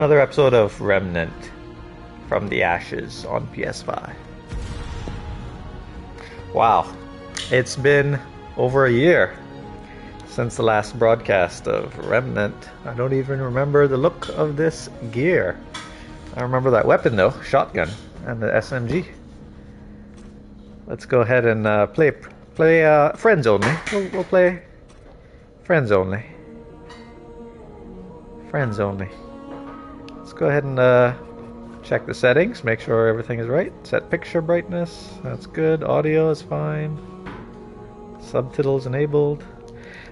Another episode of Remnant from the Ashes on PS5. Wow, it's been over a year since the last broadcast of Remnant. I don't even remember the look of this gear. I remember that weapon though, shotgun, and the SMG. Let's go ahead and play friends only. We'll play friends only. Friends only. Let's go ahead and check the settings, make sure everything is right. Set picture brightness, that's good. Audio is fine. Subtitles enabled.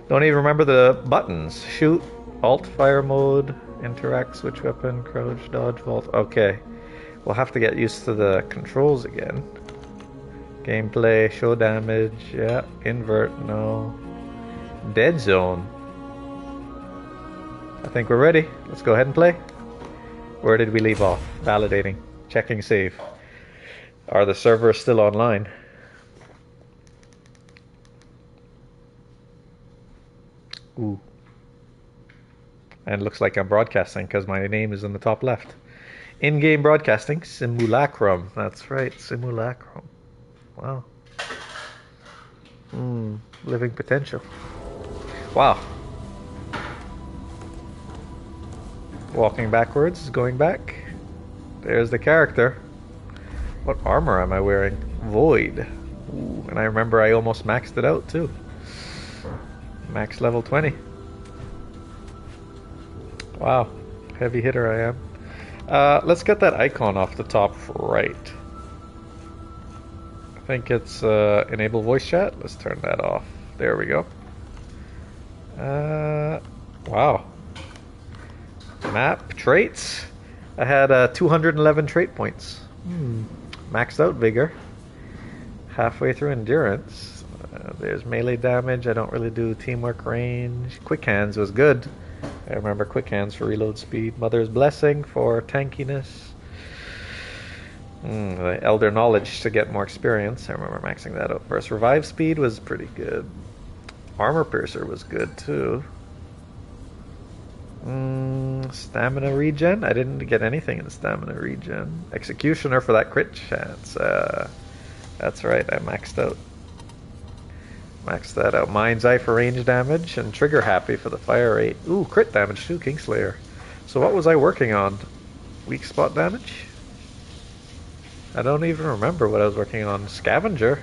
Don't even remember the buttons. Shoot, alt, fire mode, interact, switch weapon, crouch, dodge, vault. Okay, we'll have to get used to the controls again. Gameplay, show damage, yeah. Invert, no. Dead zone. I think we're ready. Let's go ahead and play. Where did we leave off? Validating. Checking save. Are the servers still online? Ooh. And it looks like I'm broadcasting because my name is in the top left. In-game broadcasting. Simulacrum. That's right. Simulacrum. Wow. Living potential. Wow. Walking backwards, going back. There's the character. What armor am I wearing? Void. Ooh, and I remember I almost maxed it out too. Max level 20. Wow. Heavy hitter I am. Let's get that icon off the top right. I think it's enable voice chat. Let's turn that off. There we go. Wow. Map, traits. I had 211 trait points. Maxed out vigor. Halfway through endurance. There's melee damage. I don't really do teamwork range. Quick hands was good. I remember quick hands for reload speed. Mother's blessing for tankiness. The elder knowledge to get more experience. I remember maxing that out first. Revive speed was pretty good. Armor piercer was good too. Stamina regen. I didn't get anything in the stamina regen. Executioner for that crit chance. That's right. I maxed out. Maxed that out. Mind's Eye for range damage and Trigger Happy for the fire rate. Ooh, crit damage too. Kingslayer. So what was I working on? Weak spot damage. I don't even remember what I was working on. Scavenger.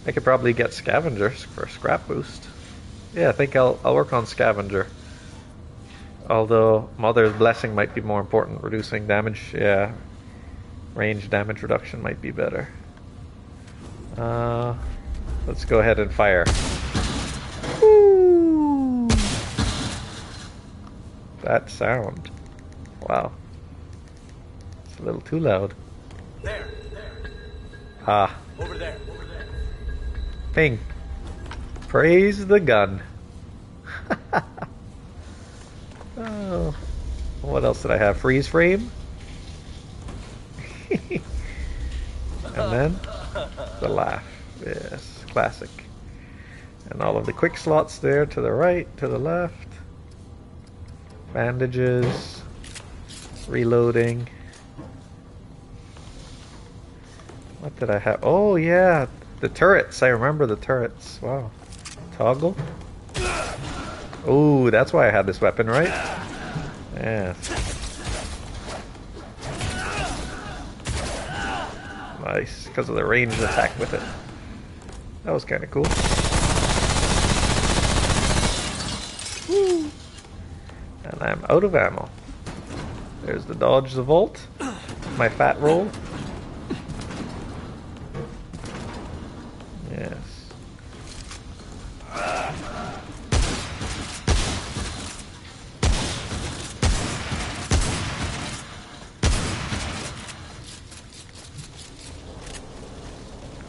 I could probably get Scavenger for scrap boost. Yeah, I think I'll work on Scavenger. Although Mother's Blessing might be more important. Reducing damage, yeah. Range damage reduction might be better. Let's go ahead and fire. Woo! That sound. Wow. It's a little too loud. There. Ah. Over there. Ping. Praise the gun. Oh, what else did I have? Freeze frame? And then the laugh. Yes, classic. And all of the quick slots there to the right, to the left. Bandages. Reloading. What did I have? Oh yeah, the turrets. I remember the turrets. Wow. Toggle. Ooh, that's why I had this weapon, right? Yeah. Nice, because of the ranged attack with it. That was kind of cool. Woo. And I'm out of ammo. There's the dodge the vault. My fat roll. Yes.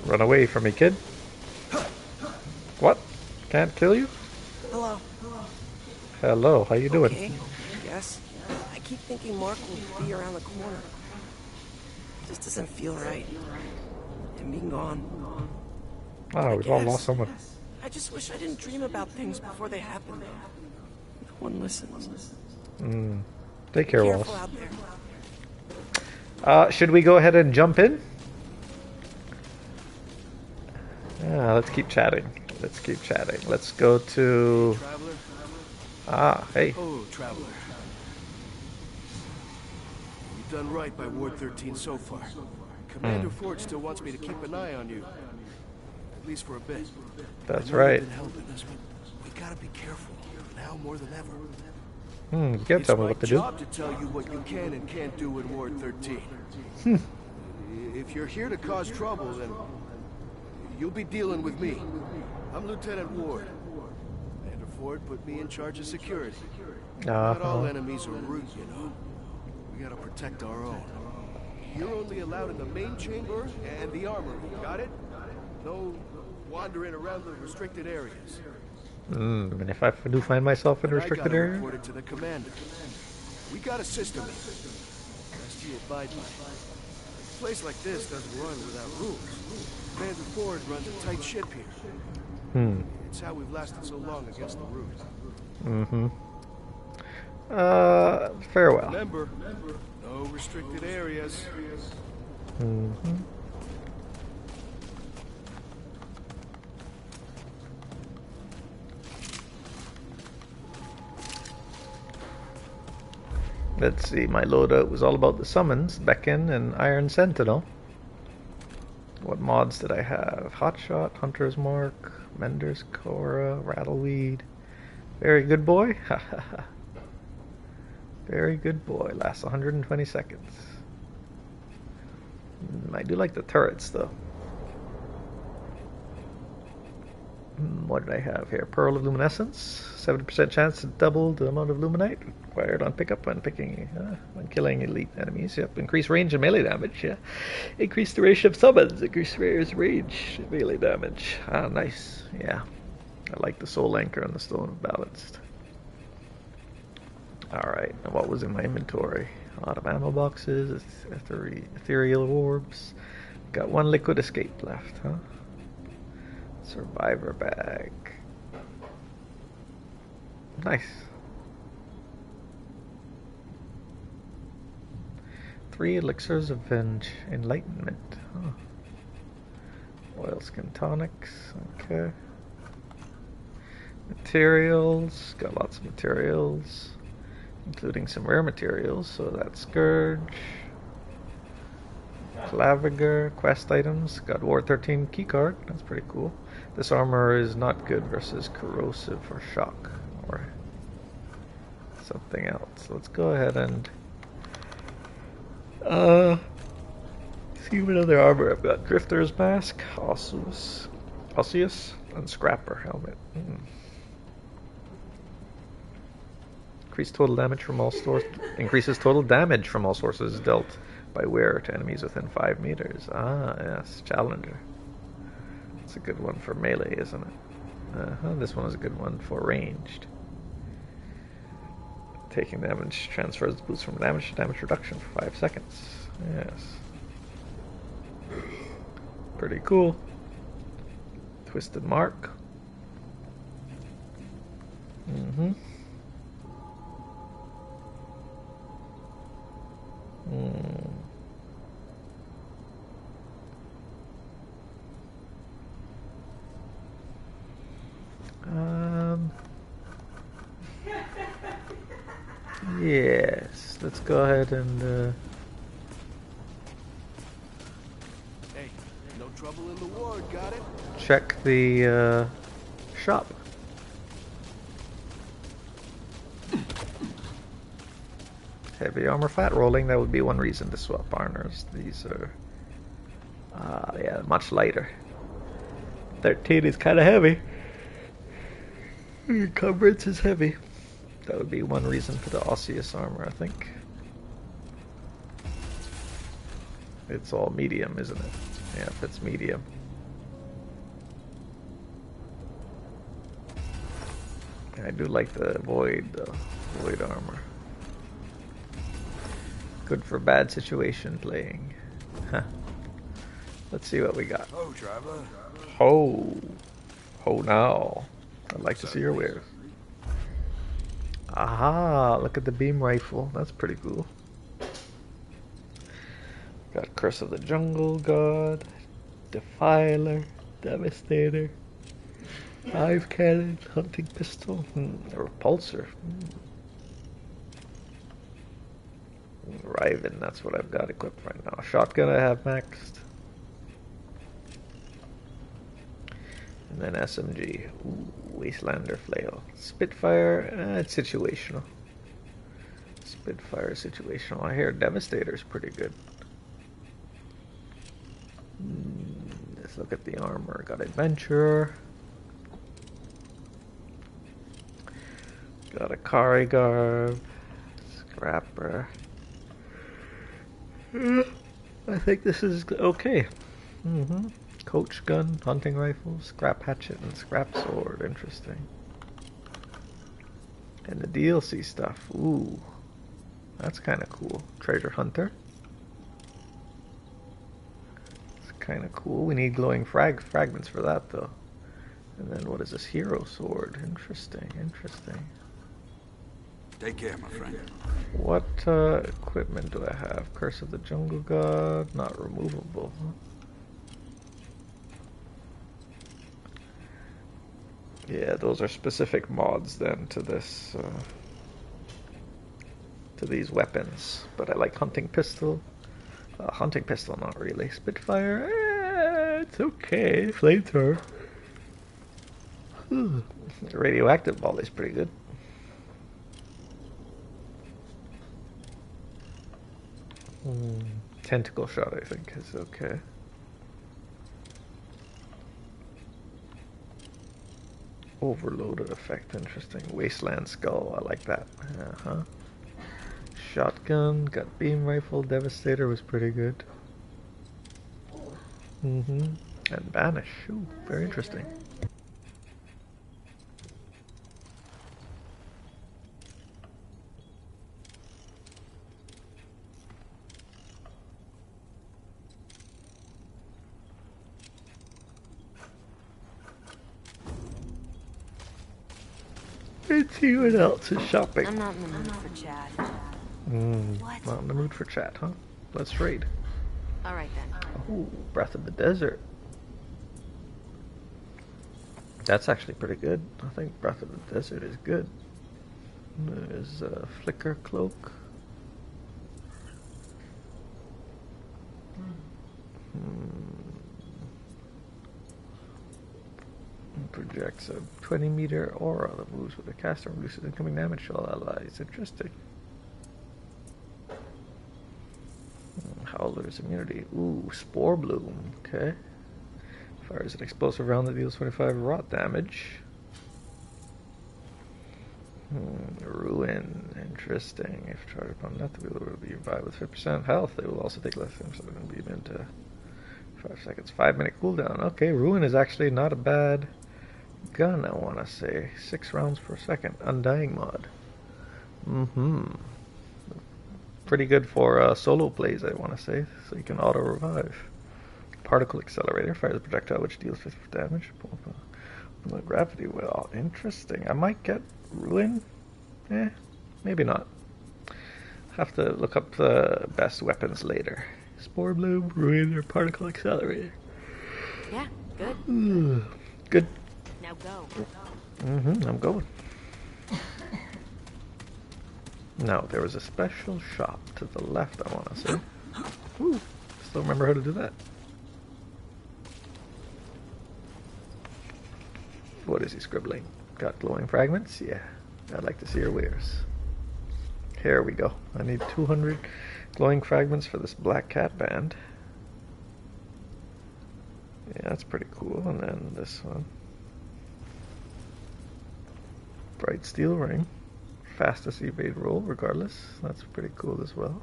Run away from me, kid. What? Can't kill you? Hello. Hello, how you doing? Okay, yes. I keep thinking Mark will be around the corner. It just doesn't feel right. Him being gone. Oh, we've all lost someone. I just wish I didn't dream about things before they happen. No one listens. Take Be care, careful Wallace. out there. Should we go ahead and jump in? Let's keep chatting. Let's keep chatting. Let's go to... Traveler? Ah, hey. Oh, Traveler. You've done right by Ward 13 so far. Commander Ford still wants me to keep an eye on you. At least for a bit. That's I know right. You've been helping us, but we gotta be careful, now more than ever. You can't tell me what to do. It's my job to tell you what you can and can't do in Ward 13. If you're here to cause trouble, then you'll be dealing with me. I'm Lieutenant Ward. Commander Ford put me in charge of security. Not all enemies are rude, you know. We gotta protect our own. You're only allowed in the main chamber and the armory, got it? No wandering around the restricted areas. And if I do find myself in a restricted I area? report it to the commander. We got a system. Best you abide by. A place like this doesn't run without rules. Commander Ford runs a tight ship here. It's how we've lasted so long against the root. Farewell. Remember, no restricted areas. Let's see, my loadout was all about the summons, Beacon, and Iron Sentinel. What mods did I have? Hotshot, Hunter's Mark, Mender's Cora, Rattleweed. Very good boy. Very good boy. Lasts 120 seconds. I do like the turrets, though. What did I have here? Pearl of Luminescence. 70% chance to double the amount of Luminite required on pickup when when killing elite enemies. Yep. Increase range and melee damage. Yeah. Increase duration of summons. Increase range and melee damage. Ah, nice. Yeah. I like the Soul Anchor and the Stone of Balanced. Alright, now what was in my inventory? A lot of ammo boxes, ethereal orbs. Got one liquid escape left, huh? Survivor bag. Nice. 3 elixirs of enlightenment. Huh. Oilskin tonics. Okay. Materials. Got lots of materials, including some rare materials. So that's Scourge. Claviger, quest items. Got Ward 13 keycard. That's pretty cool. This armor is not good versus corrosive or shock or something else. Let's go ahead and see what other armor I've got. Drifter's Mask, Osseous, and Scrapper Helmet. Increases total damage from all sources dealt by wearer to enemies within 5 meters. Ah, yes, Challenger. It's a good one for melee, isn't it? This one is a good one for ranged. Taking damage transfers the boost from damage to damage reduction for 5 seconds. Yes. Pretty cool. Twisted Mark. Yes, let's go ahead and Hey, no trouble in the ward, got it? check the shop. Heavy armor flat rolling, that would be one reason to swap armors. These are yeah, much lighter. 13 is kind of heavy. Encumbrance is heavy. That would be one reason for the osseous armor, I think. It's all medium, isn't it? Yeah, if it's medium. I do like the void armor. Good for bad situation playing. Huh. Let's see what we got. Oh, traveler. Ho! Ho now. I'd like to see your wares. Aha, look at the beam rifle. That's pretty cool. Got Curse of the Jungle God, Defiler, Devastator, Hive Cannon, Hunting Pistol, a Repulsor. Riven, that's what I've got equipped right now. Shotgun I have maxed. And then SMG. Ooh, Wastelander Flail. Spitfire, it's situational. Spitfire situational. I hear Devastator's pretty good. Let's look at the armor. Got Adventurer. Got a Kari Garb. Scrapper. I think this is okay. Coach gun, hunting rifle, scrap hatchet, and scrap sword. Interesting. And the DLC stuff. Ooh. That's kind of cool. Treasure hunter. It's kind of cool. We need glowing fragments for that though. And then what is this? Hero sword. Interesting, interesting. Take care, my friend. What equipment do I have? Curse of the Jungle God, not removable. Yeah, those are specific mods then to this, to these weapons. But I like hunting pistol. Hunting pistol, not really. Spitfire, it's okay. Flamethrower. Radioactive ball is pretty good. Tentacle shot, I think, is okay. Overloaded effect, interesting. Wasteland skull, I like that. Shotgun, got beam rifle, Devastator was pretty good. And Banish, ooh, very interesting. Let's see what else is shopping. I'm not in the mood for chat. What? Not in the mood for chat, huh? Let's raid. Alright then. Oh, Breath of the Desert. That's actually pretty good. I think Breath of the Desert is good. There's a Flicker Cloak. Projects a 20-meter aura that moves with a caster and reduces incoming damage to all allies. Interesting. Howler's immunity. Ooh, Spore Bloom. Okay. Fires an explosive round that deals 25 rot damage. Ruin. Interesting. If charged upon death, the wheeler will be revived with 50% health. They will also take less damage, so they're going to be immune to 5 seconds. 5-minute cooldown. Okay, Ruin is actually not a bad gun, I want to say. 6 rounds per second. Undying mod. Pretty good for solo plays, I want to say. So you can auto-revive. Particle Accelerator. Fires a projectile which deals 50 damage. The gravity well. Interesting. I might get Ruin. Maybe not. Have to look up the best weapons later. Spore Bloom, Ruin, or Particle Accelerator. Yeah, good. Good. Now go. I'm going. Now, there was a special shop to the left, I want to say. Ooh, still remember how to do that. What is he scribbling? Got glowing fragments? Yeah, I'd like to see your wares. Here we go. I need 200 glowing fragments for this Black Cat band. Yeah, that's pretty cool. And then this one. Bright steel ring. Fastest evade roll, regardless. That's pretty cool as well.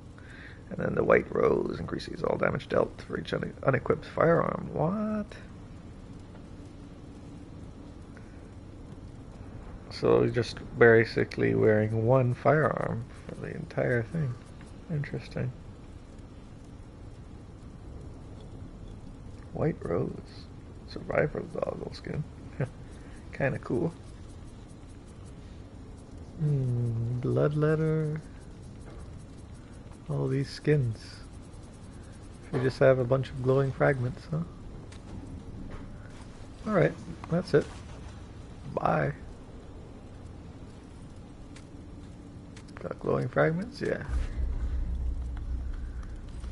And then the white rose increases all damage dealt for each unequipped firearm. What? So just basically wearing one firearm for the entire thing. Interesting. White rose. Survivor goggle skin. Kinda cool. Bloodletter. All these skins. You just have a bunch of glowing fragments, huh? Alright, that's it. Bye. Got glowing fragments? Yeah.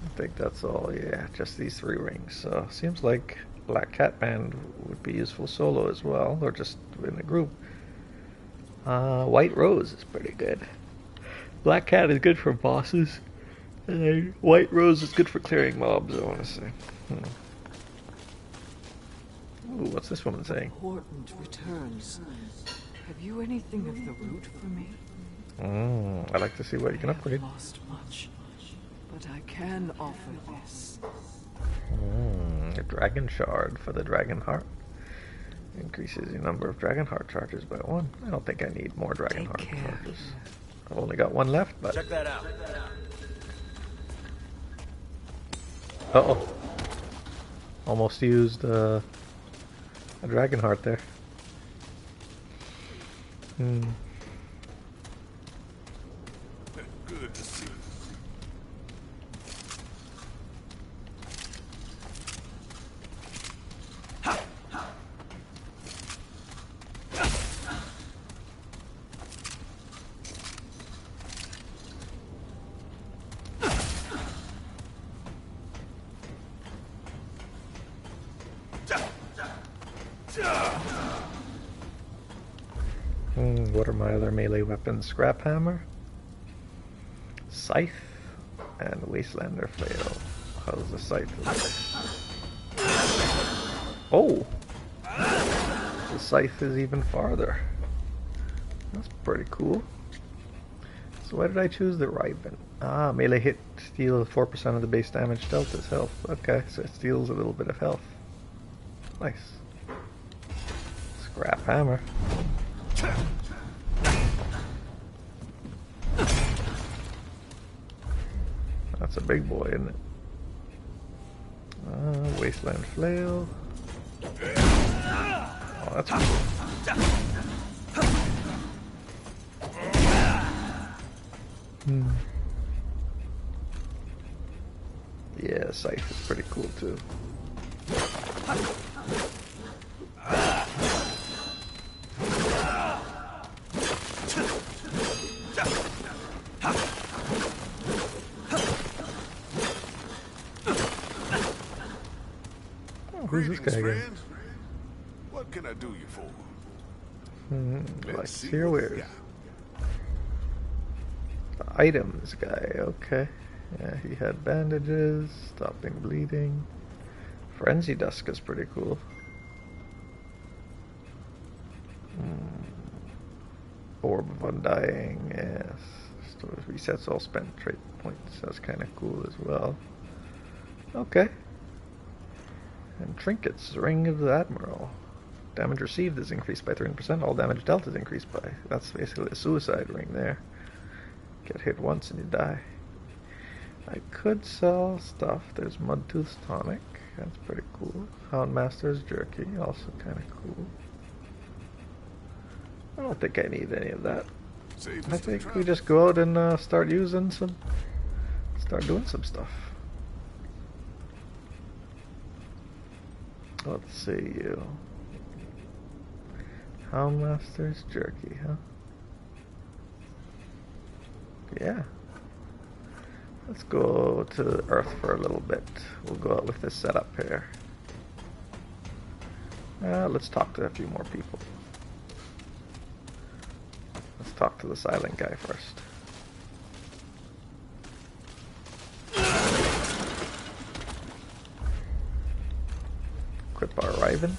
I think that's all, yeah, just these 3 rings. So, seems like Black Cat Band would be useful solo as well, or just in a group. White Rose is pretty good. Black Cat is good for bosses, and White Rose is good for clearing mobs, I want to say. Ooh, what's this woman saying? Important returns. Have you anything of the root for me? I'd like to see what you can upgrade. I have lost much, but I can offer this. A dragon shard for the dragon heart. Increases the number of dragon heart charges by 1. I don't think I need more dragon heart charges. I've only got 1 left, but... Check that out. Uh-oh. Almost used a dragon heart there. Good to see you. What are my other melee weapons? Scrap hammer, scythe, and wastelander flail. How's the scythe look? Oh! The scythe is even farther. That's pretty cool. So why did I choose the Riven? Ah, melee hit steals 4% of the base damage dealt as health. Okay, so it steals a little bit of health. Nice. Scrap hammer. That's a big boy, isn't it? Wasteland flail. Oh, that's cool. Yeah, scythe is pretty cool too. Who's this guy again? Friend. What can I do you for? Let's see your wares. The items guy, okay. Yeah, he had bandages, stopping bleeding. Frenzy Dusk is pretty cool. Orb of Undying, yes. So it resets all spent trait points. That's kind of cool as well. Okay. And trinkets, Ring of the Admiral. Damage received is increased by 30%. All damage dealt is increased by. That's basically a suicide ring there. Get hit once and you die. I could sell stuff. There's Mudtooth's Tonic. That's pretty cool. Houndmaster's Jerky, also kind of cool. I don't think I need any of that. I think we just go out and start doing some stuff. Let's see you. Houndmaster's Jerky, huh? Yeah. Let's go to Earth for a little bit. We'll go out with this setup here. Let's talk to a few more people. Let's talk to the silent guy first. Equip our Riven.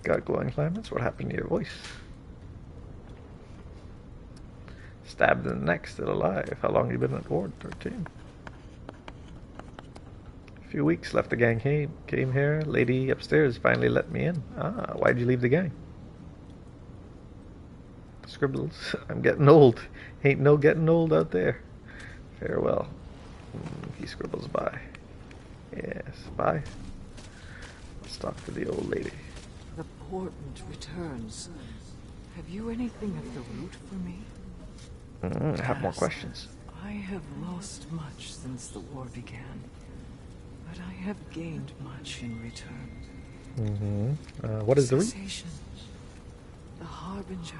Got glowing fragments. What happened to your voice? Stabbed in the neck, still alive. How long have you been at Ward 13? A few weeks, left the gang came here. Lady upstairs finally let me in. Ah, why'd you leave the gang? Scribbles. I'm getting old. Ain't no getting old out there. Farewell. He scribbles by. Yes, bye. Let's talk to the old lady. The portent returns. Have you anything of the root for me? I have more Yes. questions. I have lost much since the war began, but I have gained much in return. What is the root? Cessation, the harbinger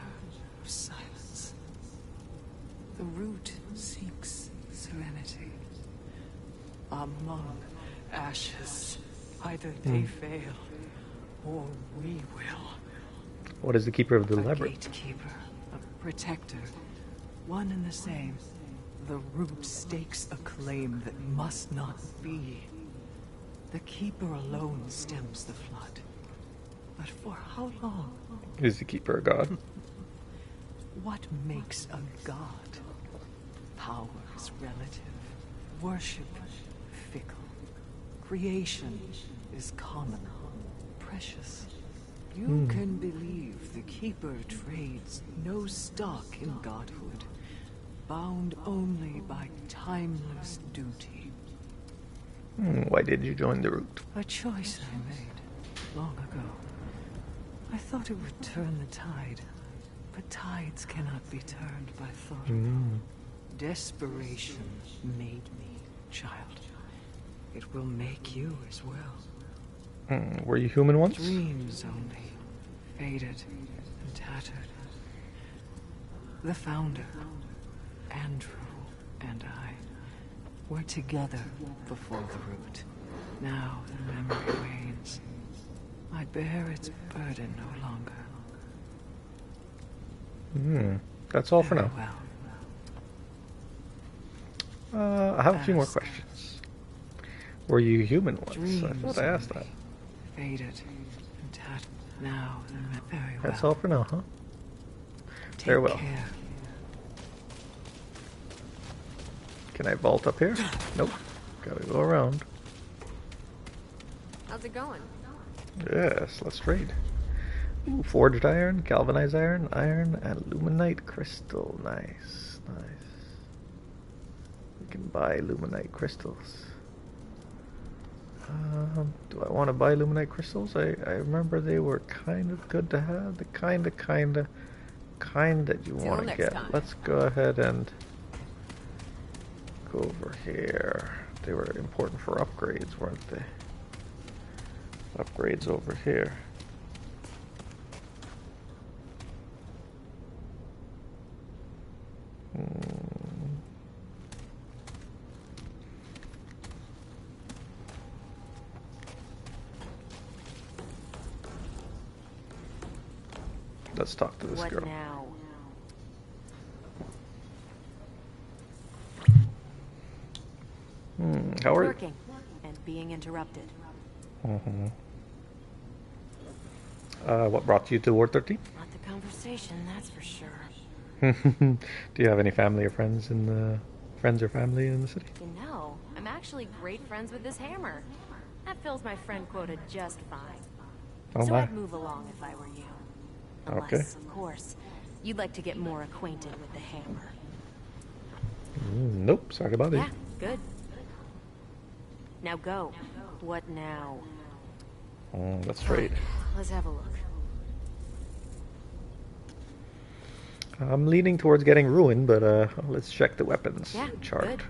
of silence. The root seeks serenity. Among ashes, either they fail, or we will. What is the keeper of the A labyrinth? gatekeeper, a protector, one and the same. The root stakes a claim that must not be. The keeper alone stems the flood. But for how long? Is the keeper a god? What makes a god? Power is relative. Worship, fickle. Creation is common, precious. You can believe the keeper trades no stock in godhood, bound only by timeless duty. Why did you join the root? A choice I made long ago. I thought it would turn the tide, but tides cannot be turned by thought. Desperation made me, child. It will make you as well. Were you human once? Dreams only, faded and tattered. The founder, Andrew, and I were together before the root. Now the memory wanes. I bear its burden no longer. That's all for Very now. well. I have a few more Ask. questions. Were you human once? I Dreams thought I asked that. only, faded and tattered. Now the very well. That's all for now, huh? Take Very well. care. Can I vault up here? Nope. Gotta go around. How's it going? Yes, let's trade. Ooh, forged iron, galvanized iron, iron, and luminite crystal. Nice, nice. We can buy luminite crystals. Do I want to buy luminite crystals? I remember they were kind of good to have. The kind that you Till want to next get. time. Let's go ahead and go over here. They were important for upgrades, weren't they? Upgrades over here. Let's talk to this What girl. now? How are you? Working and being interrupted. What brought you to Ward 13? Not the conversation, that's for sure. Do you have any family or friends in the friends or family in the city? You know, I'm actually great friends with this hammer. That fills my friend quota just fine. Oh So my. I'd move along if I were you. Unless, Okay. of course, you'd like to get more acquainted with the hammer. Nope, sorry to bother you. Yeah, good. Now go. What now? Let's trade. Let's have a look. I'm leaning towards getting ruined, but let's check the weapons Yeah, chart good.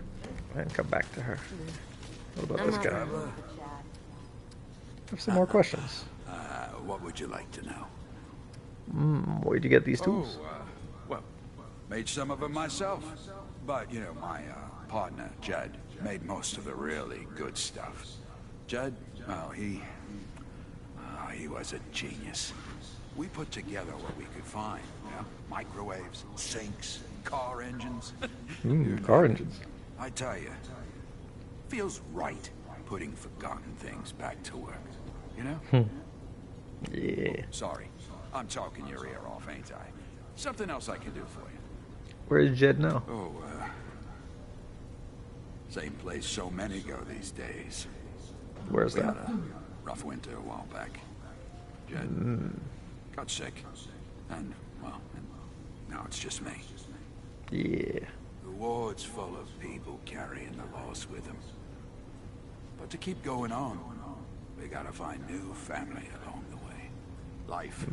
and come back to her. What about I'm this not guy? really good with the chat. I have some more questions. What would you like to know? Where'd you get these tools? Well, made some of them myself. But, you know, my partner, Judd, made most of the really good stuff. Judd, well, he was a genius. We put together what we could find, you know? Microwaves, sinks, car engines. Car engines. I tell you, feels right putting forgotten things back to work, you know? Yeah. Sorry, I'm talking your ear off, ain't I? Something else I can do for you. Where's Jed now? Oh, same place so many go these days. Where's We that? had a rough winter a while back. Jed got sick, and, well, now it's just me. Yeah. The ward's full of people carrying the loss with them. But to keep going on, we gotta find new family along the way. Life.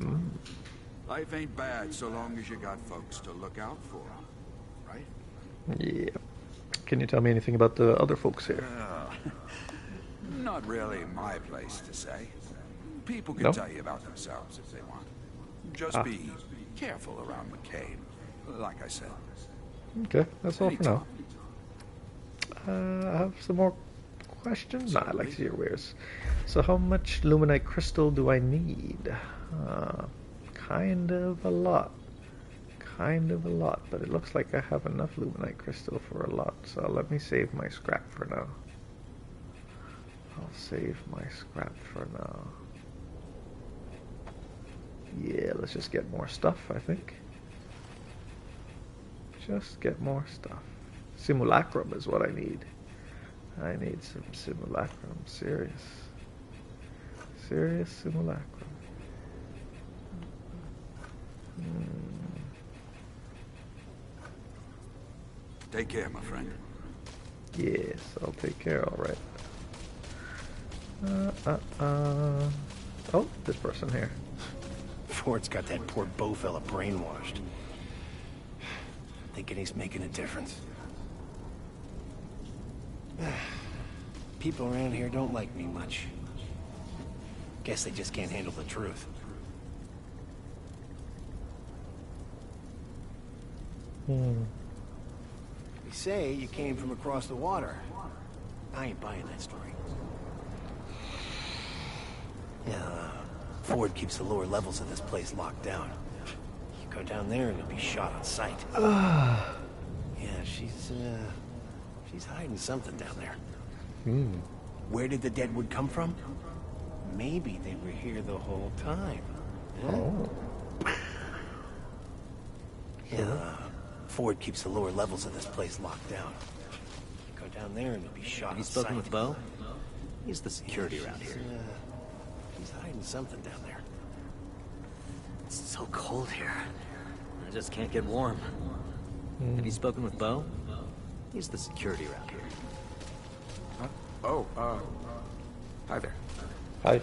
Life ain't bad so long as you got folks to look out for, right? Yeah. Can you tell me anything about the other folks here? Not really my place to say. People can No? tell you about themselves if they want. Just be careful around McCabe, like I said. Okay, that's all for now. Anytime. I have some more questions. Nah, I like to hear wares. So how much luminite crystal do I need? Kind of a lot. Kind of a lot, but it looks like I have enough luminite crystal for a lot. So let me save my scrap for now. I'll save my scrap for now. Yeah, let's just get more stuff, I think. Just get more stuff. Simulacrum is what I need. I need some simulacrum. Serious simulacrum. Take care, my friend. Yes, I'll take care, alright. Oh, this person here. Ford's got that poor Beau fella brainwashed. Thinking he's making a difference. People around here don't like me much. Guess they just can't handle the truth. They say you came from across the water. I ain't buying that story. Yeah, Ford keeps the lower levels of this place locked down. You go down there and you'll be shot on sight. Yeah, she's hiding something down there. Where did the Deadwood come from? Maybe they were here the whole time. Oh. Yeah, Ford keeps the lower levels of this place locked down. You go down there and you'll be shot Have you on spoken sight. with Beau? He's the security around here. She's hiding something down there. It's so cold here. I just can't get warm. Have you spoken with Beau? He's the security around here. Huh? Oh, hi there. Hi.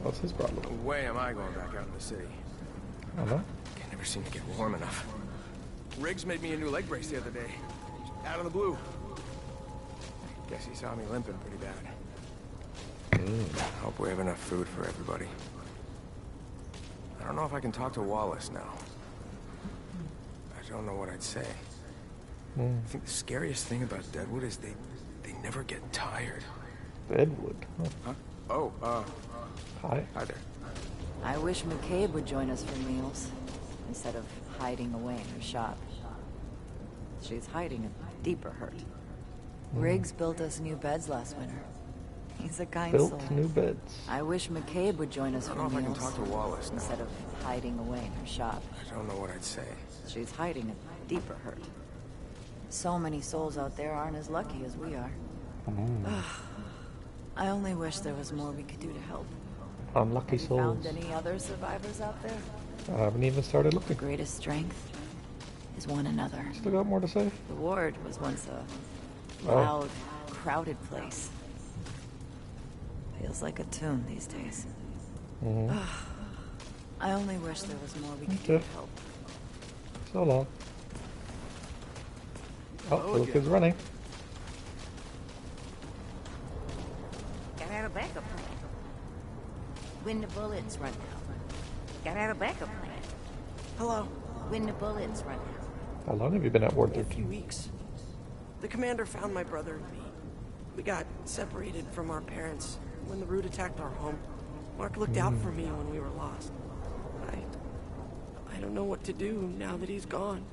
What's his problem? No way am I going back out in the city. I don't know. Can never seem to get warm enough. Riggs made me a new leg brace the other day. Out of the blue. Guess he saw me limping pretty bad. Hope we have enough food for everybody. I don't know if I can talk to Wallace now. I don't know what I'd say. I think the scariest thing about Deadwood is they never get tired. Deadwood. Huh? Oh, Hi. hi there. I wish McCabe would join us for meals, instead of hiding away in her shop. She's hiding a deeper hurt. Riggs built us new beds last winter. He's a kind soul. Built new beds. I wish McCabe would join us I for don't know if I meals, can talk to Wallace now. instead of hiding away in her shop. I don't know what I'd say. She's hiding a deeper hurt. So many souls out there aren't as lucky as we are. I only wish there was more we could do to help. Unlucky Have you souls. found any other survivors out there? I haven't even started The looking. greatest strength is one another. Still got more to say? The ward was once a Oh. loud, crowded place. Feels like a tomb these days. I only wish there was more we could do to Okay. help. So long. Oh, little kid's running. Gotta have a backup plan. When the bullets run out. Gotta have a backup plan. Hello. When the bullets run out. How long have you been at Ward A few 13? weeks. The commander found my brother and me. We got separated from our parents when the Root attacked our home. Mark looked out for me when we were lost. I don't know what to do now that he's gone.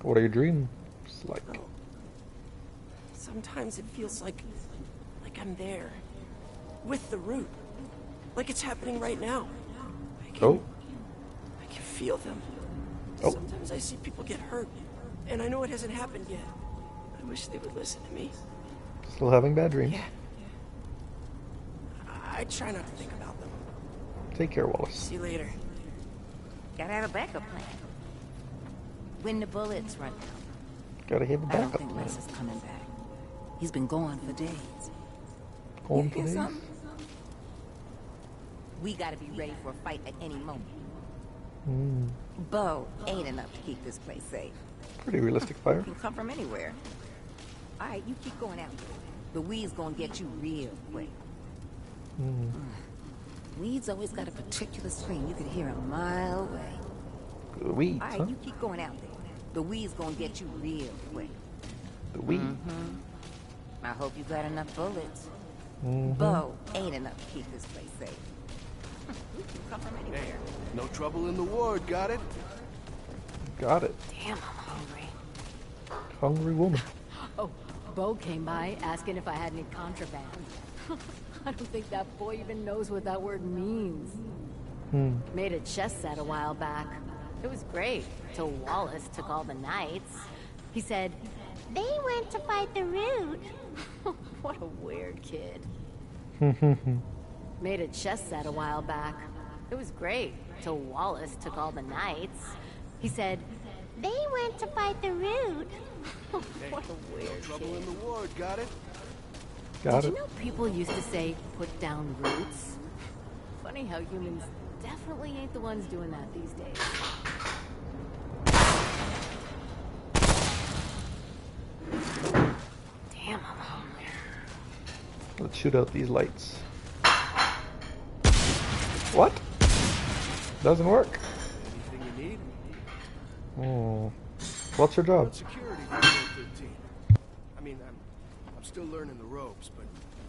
What are your dreams like? Oh. Sometimes it feels like I'm there. With the Root. Like it's happening right now. I can feel them. Sometimes I see people get hurt. And I know it hasn't happened yet. I wish they would listen to me. Still having bad dreams? Yeah. I try not to think about them. Take care, Wallace. See you later. Gotta have a backup plan. When the bullets run out. Gotta have a I don't backup think plan. Les is coming back. He's been gone for days. Gone You for hear days? something? We gotta be ready for a fight at any moment. Bo ain't enough to keep this place safe. Pretty realistic fire. Can come from anywhere. All right, you keep going out there. The weed's gonna get you real quick. Weed's always got a particular scream you could hear a mile away. The weeds, All right, huh? you keep going out there. The weed's gonna get you real quick. The weeds. I hope you got enough bullets. Bo ain't enough to keep this place safe. We can come from anywhere. No trouble in the ward, got it? Got it. Damn, I'm hungry. Hungry woman. Oh, Bo came by asking if I had any contraband. I don't think that boy even knows what that word means. Made a chess set a while back. It was great, till Wallace took all the knights. He said, they went to fight the Root. What a weird kid. Made a chess set a while back. It was great, till Wallace took all the knights. He said, they went to fight the Root. What a weird Trouble kid. in the ward, got it? Got Did it. you know people used to say, put down roots? Funny how humans definitely ain't the ones doing that these days. Damn, I'm hungry. Let's shoot out these lights. What? Doesn't work. Anything you need? Oh. What's your job? Run security for Ward 13. I mean, I'm still learning the ropes, but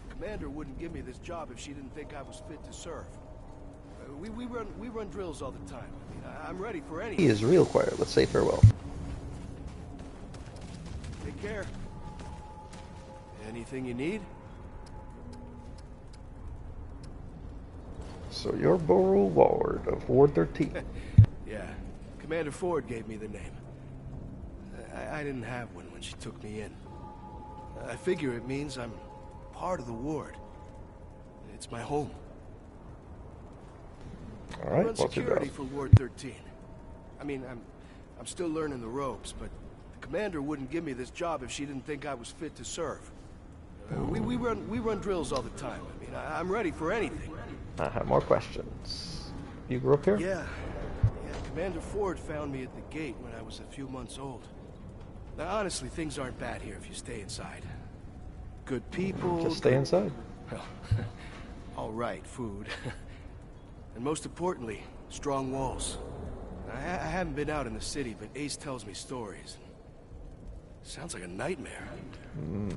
the commander wouldn't give me this job if she didn't think I was fit to serve. We run drills all the time. I mean, I'm ready for He anything. is real quiet. Let's say farewell. Take care. Anything you need? So you're Borough Ward of Ward 13. Yeah, Commander Ford gave me the name. I didn't have one when she took me in. I figure it means I'm part of the ward. It's my home. All I right, run what's your security job? for Ward 13. I mean, I'm still learning the ropes, but the commander wouldn't give me this job if she didn't think I was fit to serve. We run drills all the time. I mean, I'm ready for anything. I have more questions. You grew up here? Yeah, Commander Ford found me at the gate when I was a few months old. Now, honestly, things aren't bad here if you stay inside. Good people. Just stay inside. Well, all right, food. And most importantly, strong walls. I haven't been out in the city, but Ace tells me stories. Sounds like a nightmare.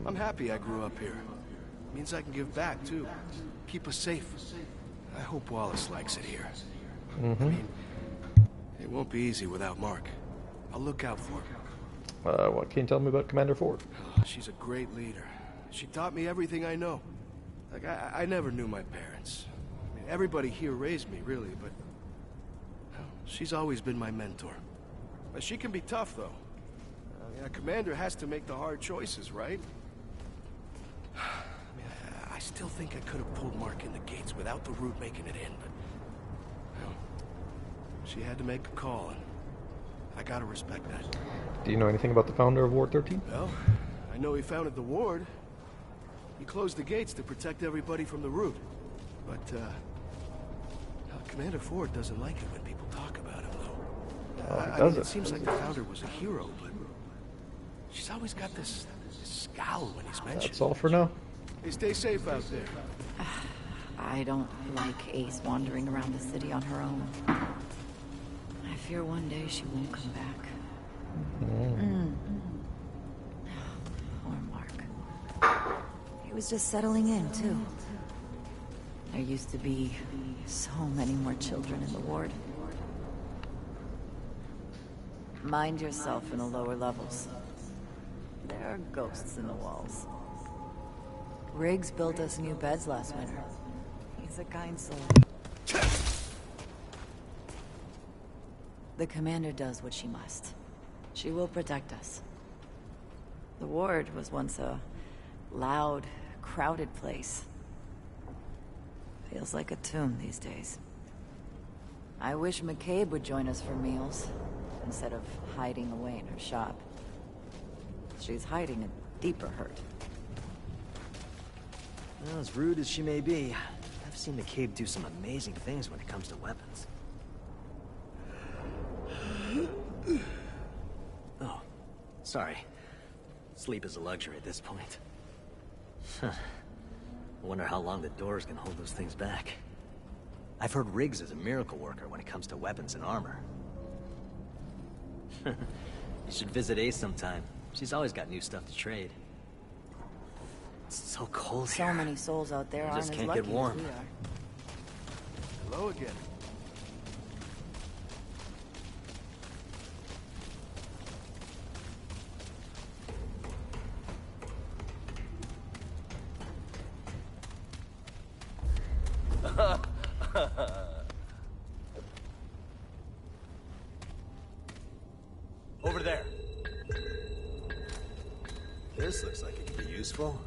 I'm happy I grew up here. Means I can give back, too. Keep us safe. I hope Wallace likes it here. I mean, it won't be easy without Mark. I'll look out for him. What can you tell me about Commander Ford? Oh, she's a great leader. She taught me everything I know. Like, I never knew my parents. I mean, everybody here raised me, really, but... well, she's always been my mentor. She can be tough, though. I mean, a commander has to make the hard choices, right? I mean, I still think I could have pulled Mark in the gates without the Root making it in, but... well, she had to make a call, and I gotta respect that. Do you know anything about the founder of Ward 13? Well, I know he founded the ward. He closed the gates to protect everybody from the Root. But, Commander Ford doesn't like it when people talk about him, though. Oh, he I mean, doesn't. it seems like the founder was a hero, but she's always got this scowl when he's mentioned. That's all for now. Hey, stay safe out there. I don't like Ace wandering around the city on her own. I fear one day she won't come back. Poor Mark. He was just settling in, too. There used to be so many more children in the ward. Mind yourself in the lower levels. There are ghosts in the walls. Riggs built us new beds last winter. He's a kind soul. The commander does what she must. She will protect us. The ward was once a loud, crowded place. Feels like a tomb these days. I wish McCabe would join us for meals, instead of hiding away in her shop. She's hiding a deeper hurt. Well, as rude as she may be, I've seen McCabe do some amazing things when it comes to weapons. Oh, sorry. Sleep is a luxury at this point. I wonder how long the doors can hold those things back. I've heard Riggs is a miracle worker when it comes to weapons and armor. You should visit Ace sometime. She's always got new stuff to trade. It's so cold here. So many souls out there I aren't just as can't lucky get warm. as we are. Hello again. Over there. This looks like it could be useful.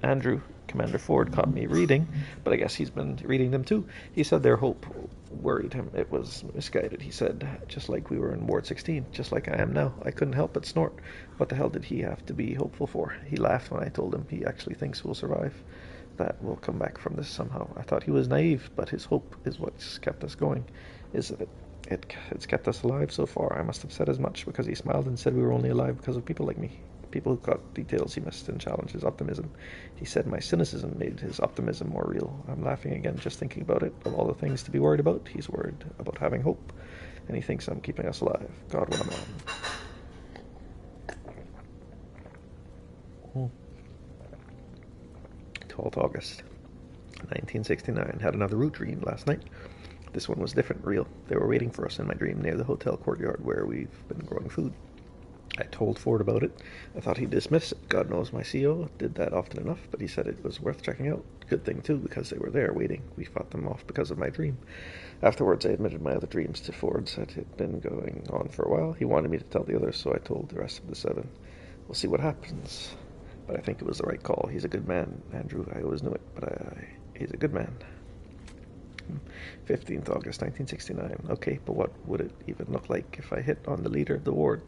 Andrew, Commander Ford, caught me reading, but I guess he's been reading them too. He said their hope worried him. It was misguided. He said, just like we were in Ward 16, just like I am now. I couldn't help but snort. What the hell did he have to be hopeful for? He laughed when I told him he actually thinks we'll survive, that we'll come back from this somehow. I thought he was naive, but his hope is what's kept us going, isn't it? It's kept us alive so far. I must have said as much because he smiled and said we were only alive because of people like me. People who caught details he missed and challenged his optimism. He said my cynicism made his optimism more real. I'm laughing again just thinking about it. Of all the things to be worried about, he's worried about having hope. And he thinks I'm keeping us alive. God, what a man. 12th August 1969. Had another root dream last night. This one was different, real. They were waiting for us in my dream near the hotel courtyard where we've been growing food. I told Ford about it. I thought he'd dismiss it. God knows my CO did that often enough, but he said it was worth checking out. Good thing, too, because they were there waiting. We fought them off because of my dream. Afterwards, I admitted my other dreams to Ford, said it had been going on for a while. He wanted me to tell the others, so I told the rest of the 7. We'll see what happens. But I think it was the right call. He's a good man, Andrew. I always knew it, but he's a good man. 15th August 1969. Okay, but what would it even look like if I hit on the leader of the ward?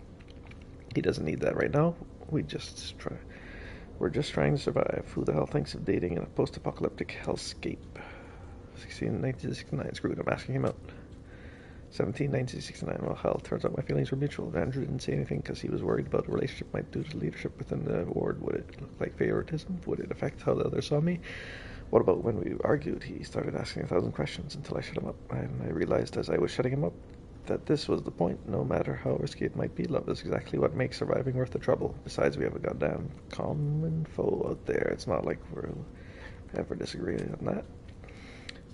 He doesn't need that right now. We're just trying to survive. Who the hell thinks of dating in a post-apocalyptic hellscape? 1969. Screwed. I'm asking him out. 17, 1969. Well, hell, turns out my feelings were mutual. Andrew didn't say anything because he was worried about the relationship might do to leadership within the ward. Would it look like favoritism? Would it affect how the others saw me? What about when we argued? He started asking 1,000 questions until I shut him up. And I realized as I was shutting him up that this was the point. No matter how risky it might be, love is exactly what makes surviving worth the trouble. Besides, we have a goddamn common foe out there. It's not like we'll ever disagree on that.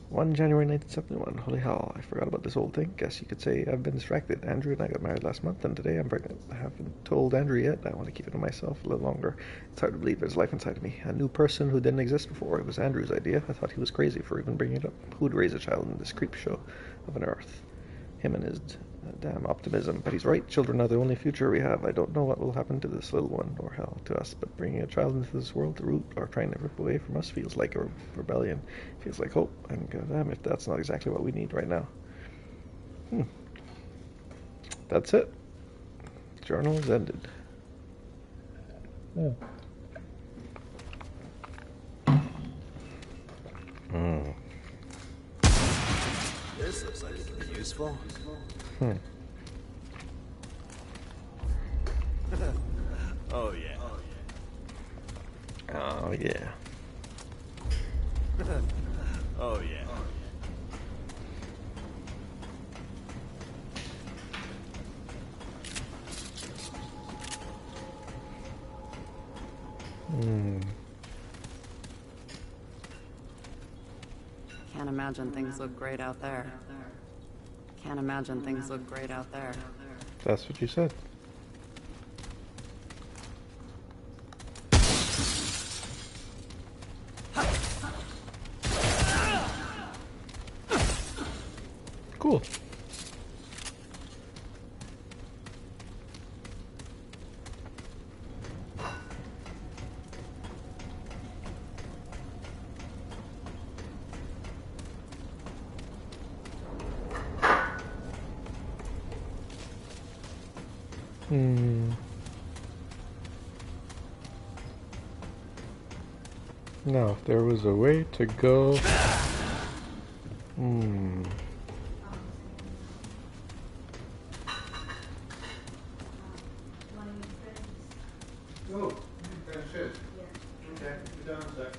1 January 1971. Holy hell, I forgot about this whole thing. Guess you could say I've been distracted. Andrew and I got married last month, and today I'm pregnant. I haven't told Andrew yet. I want to keep it to myself a little longer. It's hard to believe there's life inside of me. A new person who didn't exist before. It was Andrew's idea. I thought he was crazy for even bringing it up. Who'd raise a child in this creep show of an earth? Him and his damn optimism. But he's right. Children are the only future we have. I don't know what will happen to this little one, or hell, to us. But bringing a child into this world, the root, or trying to rip away from us, feels like a rebellion. Feels like hope. And goddamn, if that's not exactly what we need right now. That's it. Journal is ended. Yeah. This looks like it could be useful. Oh yeah. Oh yeah. Oh yeah. Can't imagine things look great out there. Can't imagine things look great out there. That's what you said. Cool. Now, if there was a way to go... Oh, that's it. Okay, you're done, Zach.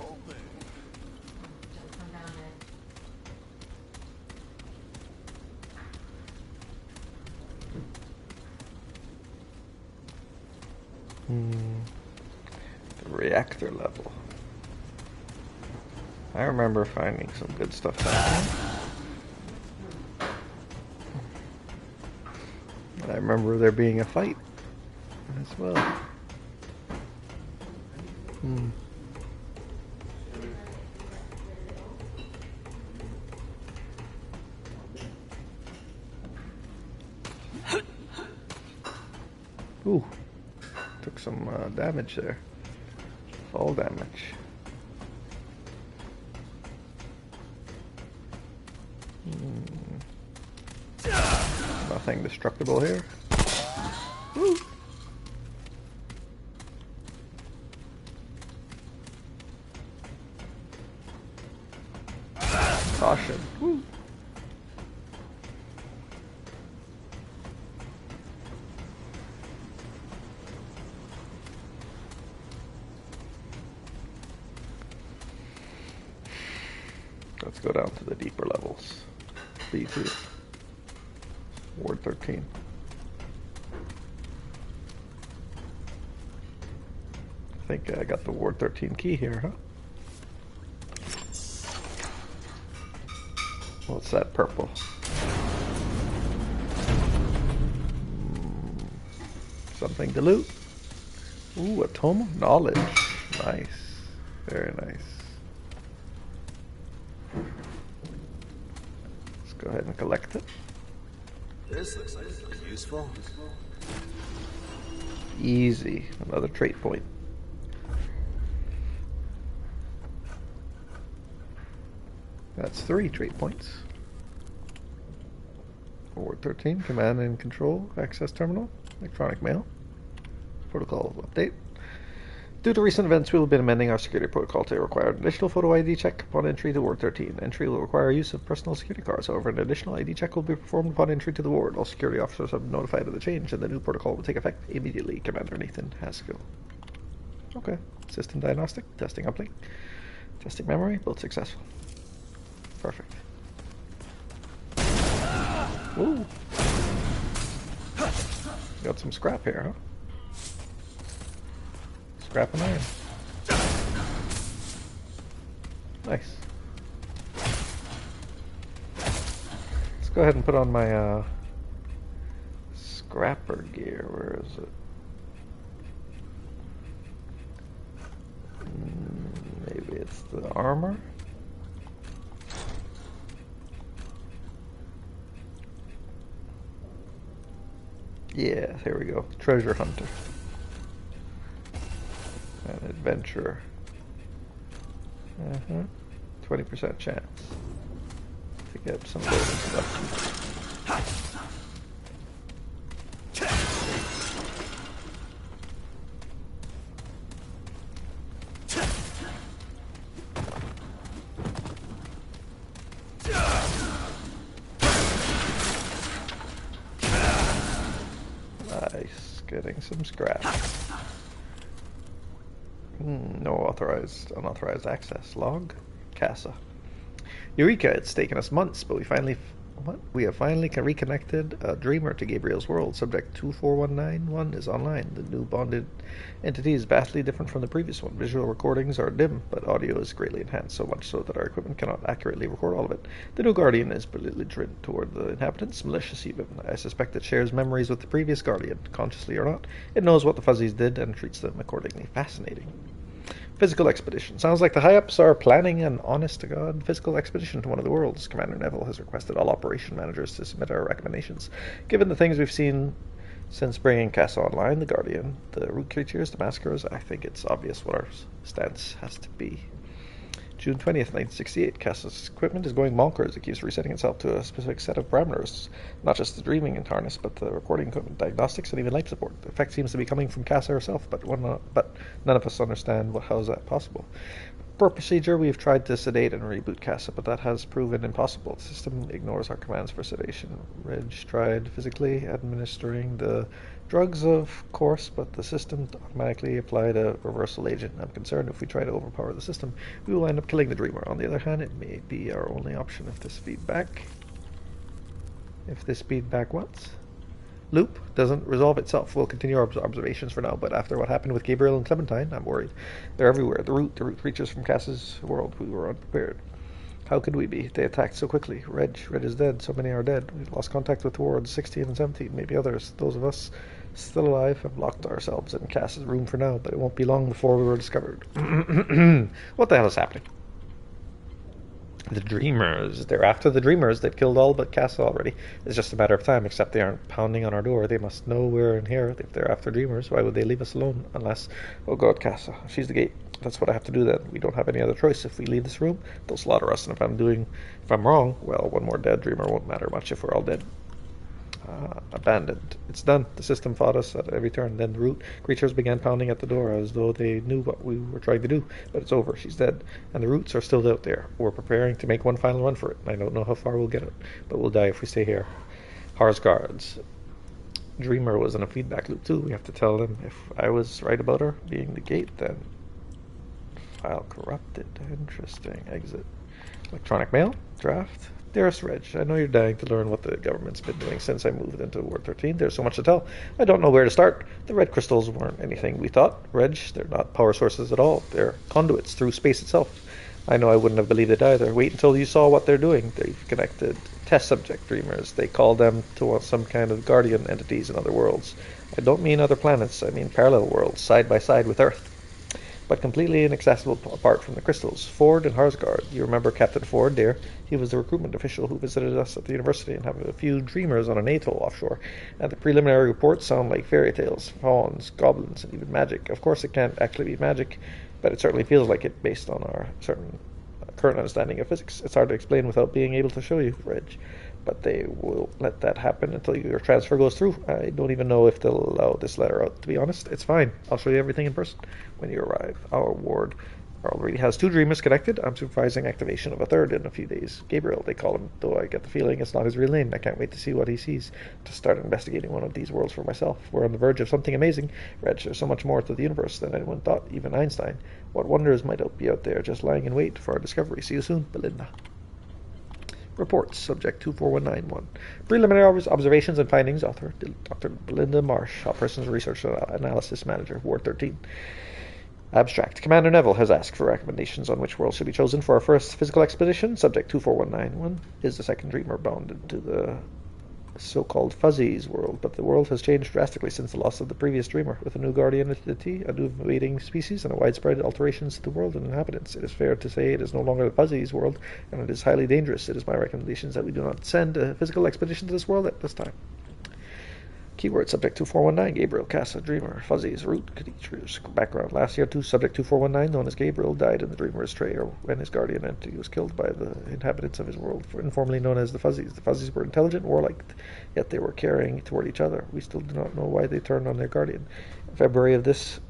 The reactor level. I remember finding some good stuff down there. And I remember there being a fight as well. Ooh, took some damage there. Fall damage. Nothing destructible here. Woo. Caution. Woo. Let's go down to the deeper levels. B2. Ward 13. I think I got the Ward 13 key here, huh? What's that purple? Something to loot. Ooh, a tome of knowledge. Nice. Very nice. Let's go ahead and collect it. This looks like it could be useful. Easy. Another trait point. That's 3 trait points. Ward 13, command and control, access terminal, electronic mail, protocol update. Due to recent events, we will be amending our security protocol to require an additional photo ID check upon entry to Ward 13. Entry will require use of personal security cards. However, an additional ID check will be performed upon entry to the ward. All security officers have been notified of the change, and the new protocol will take effect immediately. Commander Nathan Haskell. Okay. System diagnostic. Testing uplink. Testing memory. Both successful. Perfect. Ooh. Got some scrap here, huh? Scrap and iron. Nice. Let's go ahead and put on my scrapper gear. Where is it? Maybe it's the armor. Yeah, here we go. Treasure hunter. An adventurer. 20% chance to get some golden stuff. Nice, getting some scrap. No unauthorized access. Log. Casa. Eureka! It's taken us months, but we have finally reconnected a dreamer to Gabriel's world. Subject 24191 is online. The new bonded entity is vastly different from the previous one. Visual recordings are dim, but audio is greatly enhanced, so much so that our equipment cannot accurately record all of it. The new Guardian is belligerent toward the inhabitants, malicious even. I suspect it shares memories with the previous Guardian. Consciously or not, it knows what the Fuzzies did and treats them accordingly. Fascinating. Physical expedition. Sounds like the high-ups are planning an honest-to-God physical expedition to one of the worlds. Commander Neville has requested all operation managers to submit our recommendations. Given the things we've seen since bringing Casa online, the Guardian, the root creatures, the massacres, I think it's obvious what our stance has to be. June 20th, 1968. Casa's equipment is going bonkers. It keeps resetting itself to a specific set of parameters. Not just the dreaming and harness, but the recording equipment, diagnostics, and even life support. The effect seems to be coming from Casa herself, but none of us understand how is that possible. Per procedure, we have tried to sedate and reboot Casa, but that has proven impossible. The system ignores our commands for sedation. Reg tried physically administering the drugs, of course, but the system automatically applied a reversal agent. I'm concerned if we try to overpower the system, we will end up killing the dreamer. On the other hand, it may be our only option if this feedback what? Loop doesn't resolve itself. We'll continue our observations for now, but after what happened with Gabriel and Clementine, I'm worried. They're everywhere. The root creatures from Cass's world. We were unprepared. How could we be? They attacked so quickly. Red is dead. So many are dead. We've lost contact with wards 16 and 17. Maybe others. Those of us still alive have locked ourselves in Cass's room for now, but it won't be long before we were discovered. What the hell is happening? The Dreamers. They're after the Dreamers. They've killed all but Casa already. It's just a matter of time, except they aren't pounding on our door. They must know we're in here. If they're after Dreamers, why would they leave us alone? Unless... Oh god, Casa. She's the gate. That's what I have to do then. We don't have any other choice. If we leave this room, they'll slaughter us. And if I'm wrong, well, one more dead Dreamer won't matter much if we're all dead. Abandoned. It's done. The system fought us at every turn. Then the root creatures began pounding at the door as though they knew what we were trying to do. But it's over. She's dead. And the roots are still out there. We're preparing to make one final run for it. I don't know how far we'll get it, but we'll die if we stay here. Harsguards. Dreamer was in a feedback loop too. We have to tell them if I was right about her being the gate, then file corrupted. Interesting. Exit. Electronic mail. Draft. Dearest Reg, I know you're dying to learn what the government's been doing since I moved into Ward 13. There's so much to tell. I don't know where to start. The red crystals weren't anything we thought. Reg, they're not power sources at all. They're conduits through space itself. I know I wouldn't have believed it either. Wait until you saw what they're doing. They've connected test subject Dreamers. They call them to some kind of guardian entities in other worlds. I don't mean other planets. I mean parallel worlds, side by side with Earth, but completely inaccessible apart from the crystals. Ford and Harsgard. You remember Captain Ford, dear? He was the recruitment official who visited us at the university and have a few dreamers on an atoll offshore. And the preliminary reports sound like fairy tales, fauns, goblins, and even magic. Of course, it can't actually be magic, but it certainly feels like it based on our certain current understanding of physics. It's hard to explain without being able to show you, Reg. but they will let that happen until your transfer goes through. I don't even know if they'll allow this letter out, to be honest. It's fine. I'll show you everything in person when you arrive. Our ward already has 2 dreamers connected. I'm supervising activation of a 3rd in a few days. Gabriel, they call him, though I get the feeling it's not his real name. I can't wait to see what he sees, to start investigating one of these worlds for myself. We're on the verge of something amazing. Reg, there's so much more to the universe than anyone thought, even Einstein. What wonders might be out there just lying in wait for our discovery? See you soon, Belinda. Reports, subject 24191. Preliminary observations and findings, author Dr. Belinda Marsh, Operations Research Analysis Manager, Ward 13. Abstract. Commander Neville has asked for recommendations on which world should be chosen for our first physical expedition. Subject 24191 is the second dreamer bound to the so-called Fuzzies world, but the world has changed drastically since the loss of the previous dreamer, with a new guardian entity, a new invading species, and a widespread alterations to the world and inhabitants. It is fair to say it is no longer the Fuzzies world, and it is highly dangerous. It is my recommendations that we do not send a physical expedition to this world at this time. Keyword subject 2419, Gabriel, Casa, Dreamer, Fuzzies, Root, Creatures. Background. Last year, subject 2419, known as Gabriel, died in the Dreamer's Trail when his guardian entity was killed by the inhabitants of his world, informally known as the Fuzzies. The Fuzzies were intelligent, warlike, yet they were caring toward each other. We still do not know why they turned on their guardian. In February of this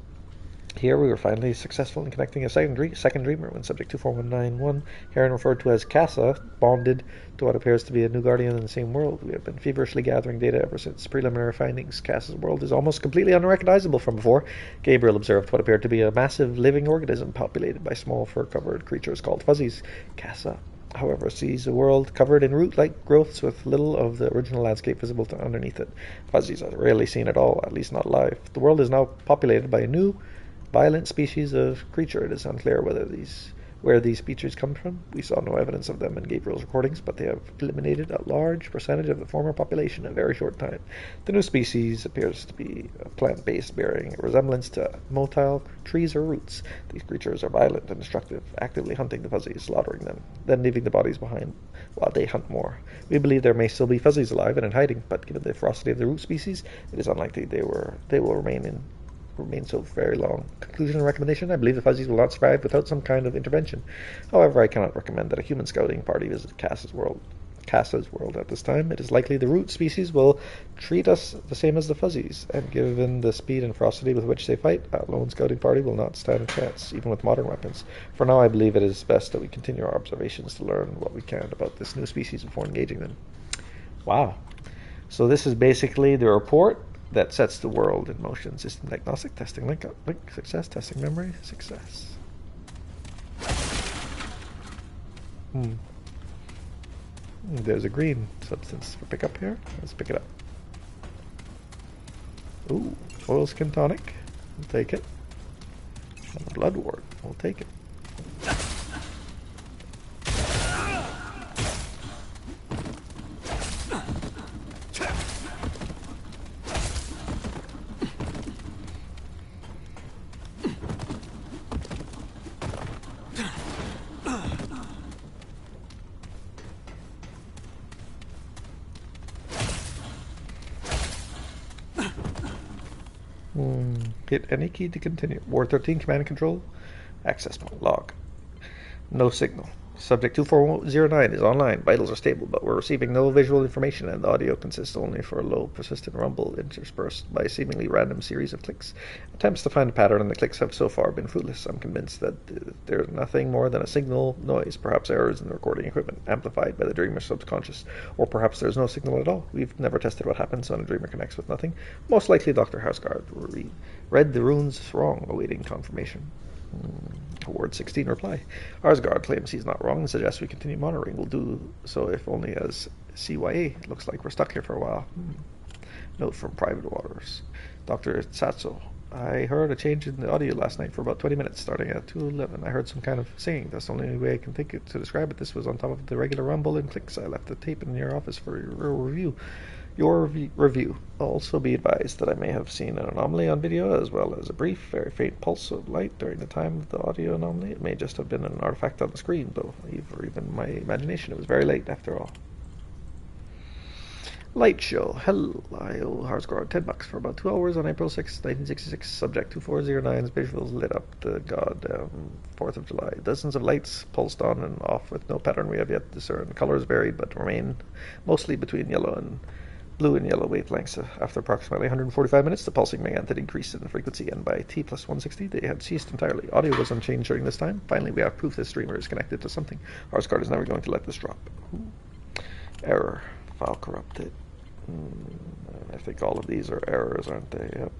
year, we were finally successful in connecting a second dreamer when subject 24191, Heron referred to as Casa, bonded to what appears to be a new guardian in the same world. We have been feverishly gathering data ever since. Preliminary findings. Casa's world is almost completely unrecognizable from before. Gabriel observed what appeared to be a massive living organism populated by small fur-covered creatures called Fuzzies. Casa, however, sees a world covered in root-like growths with little of the original landscape visible underneath it. Fuzzies are rarely seen at all, at least not live. The world is now populated by a new violent species of creature. It is unclear where these species come from. We saw no evidence of them in Gabriel's recordings, but they have eliminated a large percentage of the former population in a very short time. The new species appears to be plant-based, bearing a resemblance to motile trees or roots. These creatures are violent and destructive, actively hunting the Fuzzies, slaughtering them, then leaving the bodies behind while they hunt more. We believe there may still be Fuzzies alive and in hiding, but given the ferocity of the root species, it is unlikely they will remain so very long. Conclusion and recommendation: I believe the Fuzzies will not survive without some kind of intervention. However, I cannot recommend that a human scouting party visit Casa's world at this time. It is likely the root species will treat us the same as the Fuzzies, and given the speed and ferocity with which they fight, a lone scouting party will not stand a chance, even with modern weapons. For now, I believe it is best that we continue our observations to learn what we can about this new species before engaging them. Wow. So this is basically the report that sets the world in motion. System diagnostic, testing link, success, testing memory, success. There's a green substance for pickup here. Let's pick it up. Ooh, oil skin tonic. We'll take it. And a blood wart. We'll take it. Hit any key to continue. Ward 13, command and control. Access point, log. No signal. Subject 2409 is online. Vitals are stable, but we're receiving no visual information, and the audio consists only for a low, persistent rumble interspersed by a seemingly random series of clicks. Attempts to find a pattern in the clicks have so far been fruitless. I'm convinced that there's nothing more than a signal noise, perhaps errors in the recording equipment, amplified by the dreamer's subconscious, or perhaps there's no signal at all. We've never tested what happens when a dreamer connects with nothing. Most likely Dr. Houseguard read the runes wrong, awaiting confirmation. Ward 16 reply. Arsgard claims he's not wrong and suggests we continue monitoring. We'll do so if only as CYA. Looks like we're stuck here for a while. Note from private waters. Dr. Satso. I heard a change in the audio last night for about 20 minutes, starting at 2:11. I heard some kind of singing. That's the only way I can think to describe it. This was on top of the regular rumble and clicks. I left the tape in your office for your review. Also be advised that I may have seen an anomaly on video, as well as a brief, very faint pulse of light during the time of the audio anomaly. It may just have been an artifact on the screen, though, or even my imagination. It was very late, after all. Light show. Hello, hard score. $10 for about 2 hours on April 6, 1966. Subject 2409's visuals lit up the goddamn 4th of July. Dozens of lights pulsed on and off with no pattern we have yet to discern. Colors varied but remain mostly between blue and yellow wavelengths. After approximately 145 minutes, the pulsing began to decrease in frequency, and by T plus 160, they had ceased entirely. Audio was unchanged during this time. Finally, we have proof this streamer is connected to something. Arscard is never going to let this drop. Error. File corrupted. I think all of these are errors, aren't they? Yep.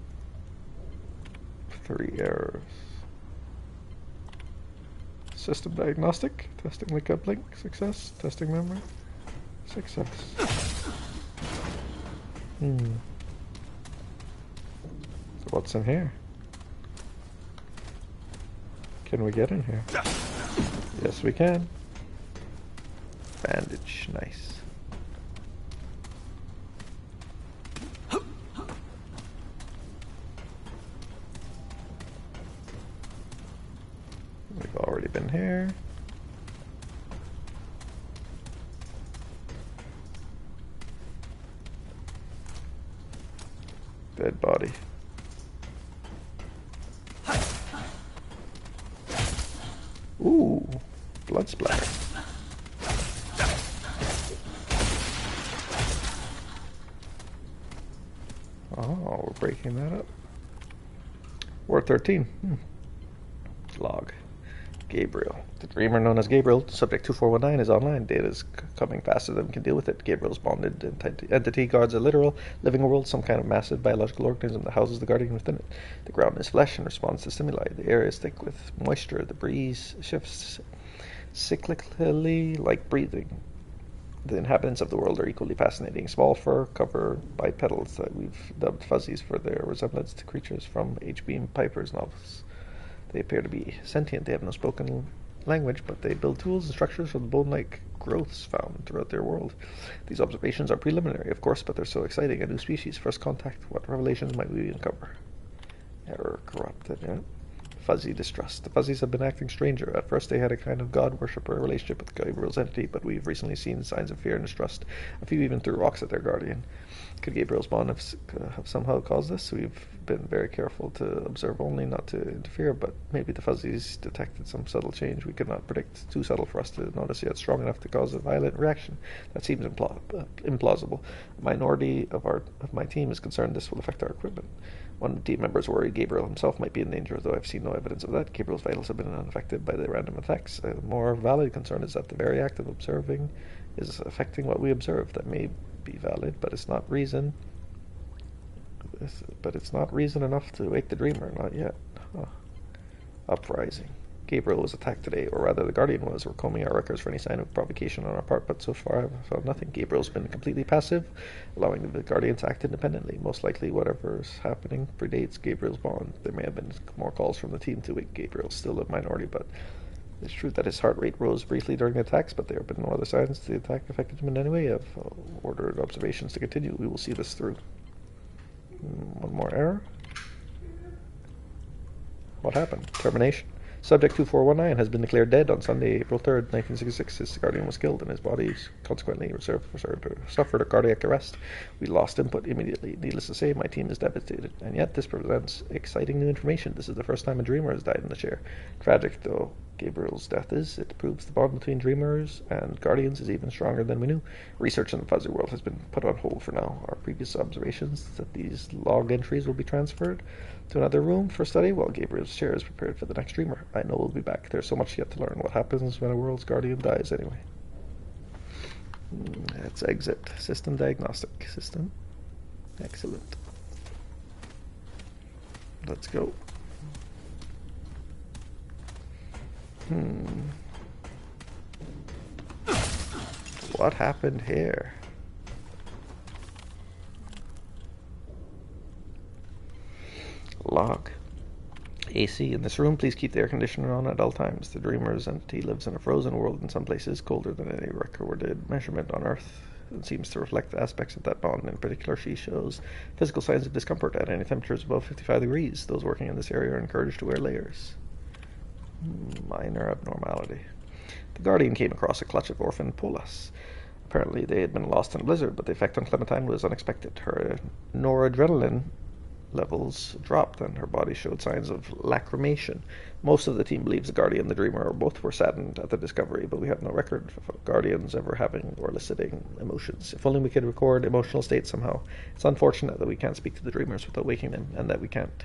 3 errors. System diagnostic. Testing the coupling. Success. Testing memory. Success. So what's in here? Can we get in here? Yes, we can. Bandage. Nice. We've already been here. Dead body. Ooh, blood splatter. Oh, we're breaking that up. Ward 13. Log. Gabriel. The dreamer known as Gabriel, subject 2419, is online. Data is coming faster than we can deal with it. Gabriel's bonded entity guards a literal living world, some kind of massive biological organism that houses the guardian within it. The ground is flesh and responds to stimuli. The air is thick with moisture. The breeze shifts cyclically like breathing. The inhabitants of the world are equally fascinating. Small fur covered by petals that we've dubbed fuzzies for their resemblance to creatures from H.B. Piper's novels. They appear to be sentient. They have no spoken language, but they build tools and structures from the bone-like growths found throughout their world. These observations are preliminary, of course, but they're so exciting. A new species, first contact. What revelations might we uncover? Error corrupted, yeah. Fuzzy distrust. The fuzzies have been acting stranger. At first they had a kind of god-worshipper relationship with Gabriel's entity, but we've recently seen signs of fear and distrust. A few even threw rocks at their guardian. Could Gabriel's bond have somehow caused this? We've been very careful to observe only, not to interfere, but maybe the fuzzies detected some subtle change we could not predict. Too subtle for us to notice yet strong enough to cause a violent reaction. That seems implausible. A minority of my team is concerned this will affect our equipment. One of the team members worried Gabriel himself might be in danger, though I've seen no evidence of that. Gabriel's vitals have been unaffected by the random attacks. A more valid concern is that the very act of observing is affecting what we observe. That may be valid, but it's not reason. But it's not reason enough to wake the dreamer. Not yet. Huh. Uprising. Gabriel was attacked today, or rather the Guardian was. We're combing our records for any sign of provocation on our part, but so far I've found nothing. Gabriel's been completely passive, allowing the Guardian to act independently. Most likely whatever's happening predates Gabriel's bond. There may have been more calls from the team to wake Gabriel, still a minority, but it's true that his heart rate rose briefly during the attacks, but there have been no other signs the attack affected him in any way. I've ordered observations to continue. We will see this through. One more error. What happened? Termination. Subject 2419 has been declared dead on Sunday, April 3rd, 1966. His guardian was killed and his body consequently suffered a cardiac arrest. We lost input immediately. Needless to say, my team is devastated. And yet this presents exciting new information. This is the first time a dreamer has died in the chair. Tragic though Gabriel's death is, it proves the bond between dreamers and guardians is even stronger than we knew. Research in the fuzzy world has been put on hold for now. Our previous observations that these log entries will be transferred to another room for study while Gabriel's chair is prepared for the next dreamer. I know we'll be back. There's so much yet to learn. What happens when a world's guardian dies anyway? Let's exit. System diagnostic. System. Excellent. Let's go. What happened here? Log. AC in this room. Please keep the air conditioner on at all times. The dreamer's entity lives in a frozen world in some places, colder than any recorded measurement on Earth. It seems to reflect aspects of that bond. In particular, she shows physical signs of discomfort at any temperatures above 55 degrees. Those working in this area are encouraged to wear layers. Minor abnormality. The Guardian came across a clutch of orphan polas. Apparently they had been lost in a blizzard, but the effect on Clementine was unexpected. Her noradrenaline levels dropped and her body showed signs of lacrimation. Most of the team believes the Guardian and the Dreamer or both were saddened at the discovery, but we have no record of Guardians ever having or eliciting emotions. If only we could record emotional states somehow. It's unfortunate that we can't speak to the Dreamers without waking them, and that we can't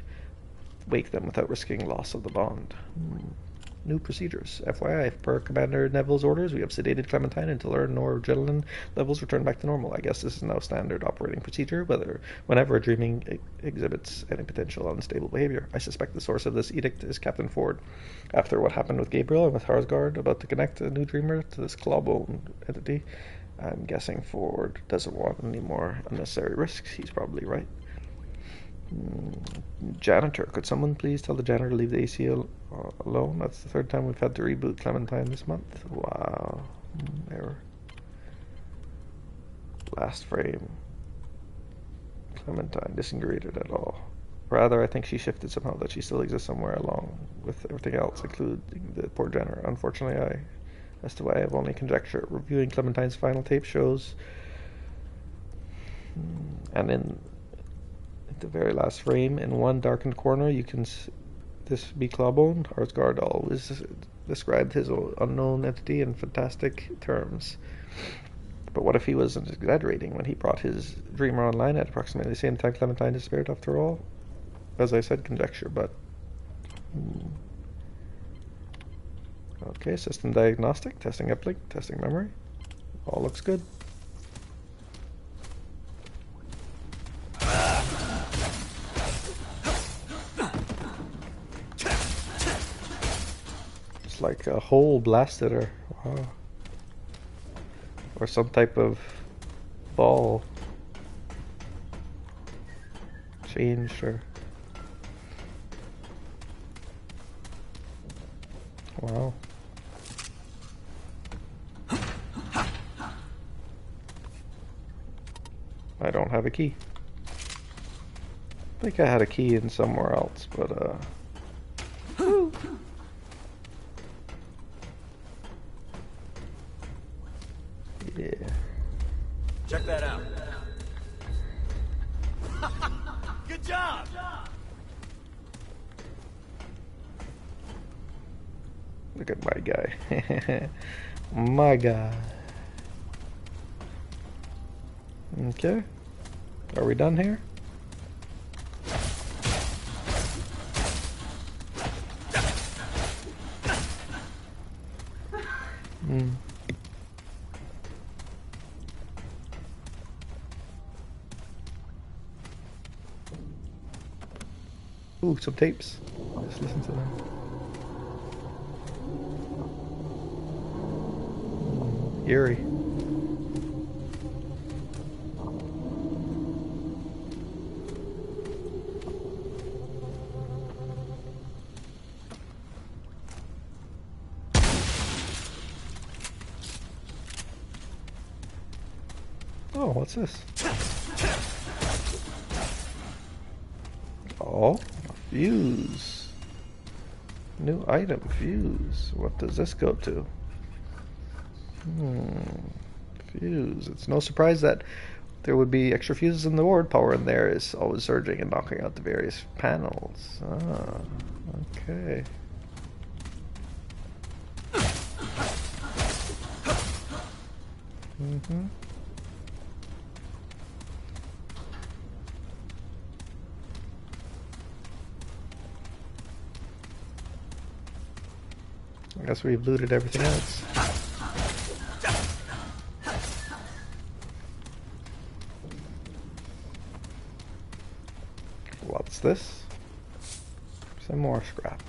wake them without risking loss of the bond. New procedures. FYI, per Commander Neville's orders, we have sedated Clementine until her noradrenaline levels return back to normal. I guess this is now standard operating procedure, whenever dreaming exhibits any potential unstable behavior. I suspect the source of this edict is Captain Ford. After what happened with Gabriel and with Harsgard about to connect a new dreamer to this clawbone entity, I'm guessing Ford doesn't want any more unnecessary risks. He's probably right. Janitor. Could someone please tell the janitor to leave the AC alone? That's the third time we've had to reboot Clementine this month. Wow. Error. Last frame. Clementine disengaged at all. Rather, I think she shifted somehow, that she still exists somewhere along with everything else, including the poor janitor. Unfortunately, as to why I have only conjecture. Reviewing Clementine's final tape shows, and in the very last frame, in one darkened corner, you can this be Clawbone. Harsgard always described his unknown entity in fantastic terms. But what if he wasn't exaggerating when he brought his dreamer online at approximately the same time Clementine disappeared after all? As I said, conjecture, but... Okay, system diagnostic, testing uplink, testing memory. All looks good. It's like a hole blasted her. Wow. Or some type of ball changed her. Wow. I don't have a key. I think I had a key in somewhere else, but yeah. Check that out. Good job! Look at my guy. My guy. Okay. Are we done here? Ooh, some tapes. Let's listen to them. Eerie. Oh, what's this? Oh, a fuse. New item, fuse. What does this go to? Fuse. It's no surprise that there would be extra fuses in the ward. Power in there is always surging and knocking out the various panels. Ah, okay. I guess we've looted everything else. What's this? Some more scrap.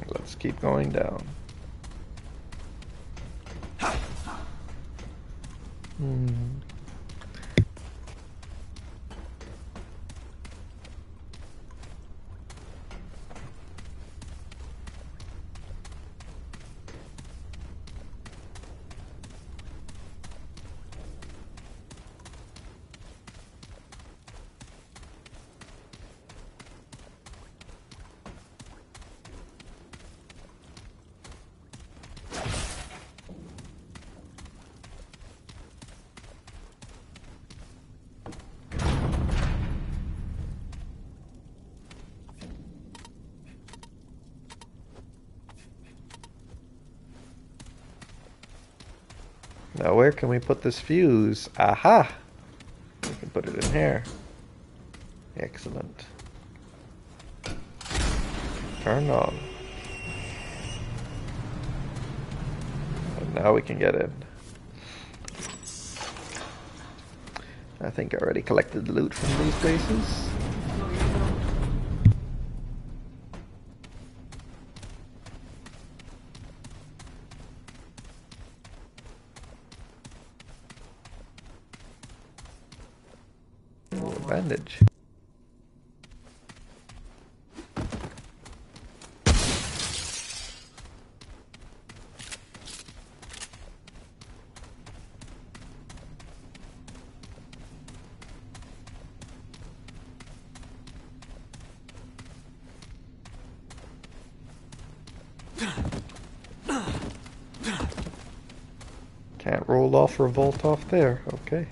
Let's keep going down. Now where can we put this fuse? Aha! We can put it in here. Excellent. Turn on. And now we can get in. I think I already collected the loot from these places. Bandage. Can't roll off or vault off there, okay.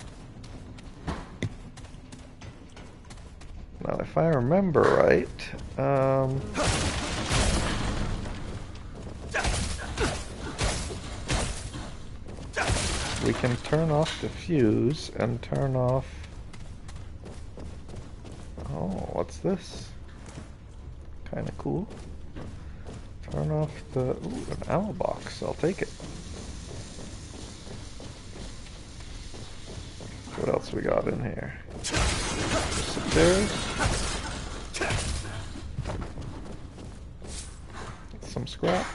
Now if I remember right, we can turn off the fuse and turn off... Oh, what's this? Kinda cool. Turn off the... Ooh, an ammo box, I'll take it. What else we got in here? There. Some scrap.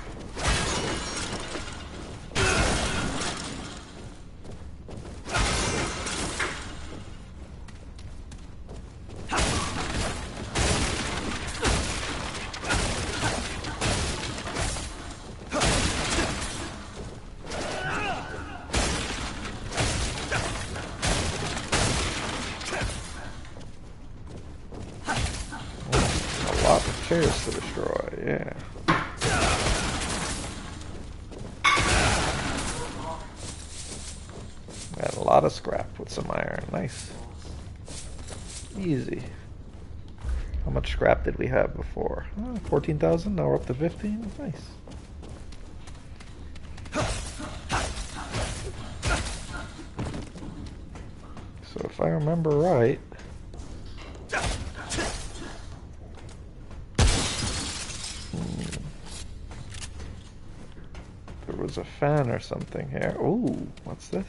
Chairs to destroy, yeah. And a lot of scrap with some iron, nice. Easy. How much scrap did we have before? 14,000, now we're up to 15, nice. So if I remember right, was a fan or something here. Ooh, what's this?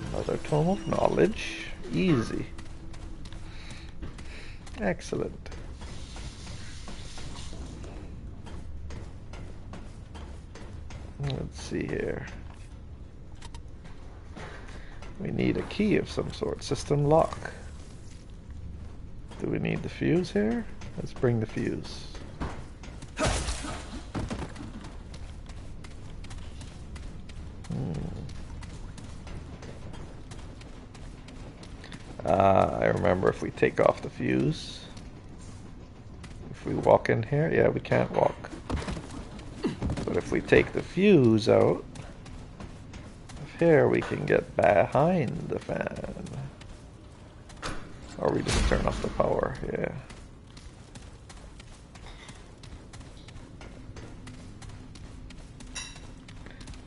Another tome of knowledge. Easy. Excellent. Let's see here. We need a key of some sort. System lock. Do we need the fuse here? Let's bring the fuse. I remember if we take off the fuse, if we walk in here, yeah, we can't walk. But if we take the fuse out of here, we can get behind the fan. Or we just turn off the power, yeah.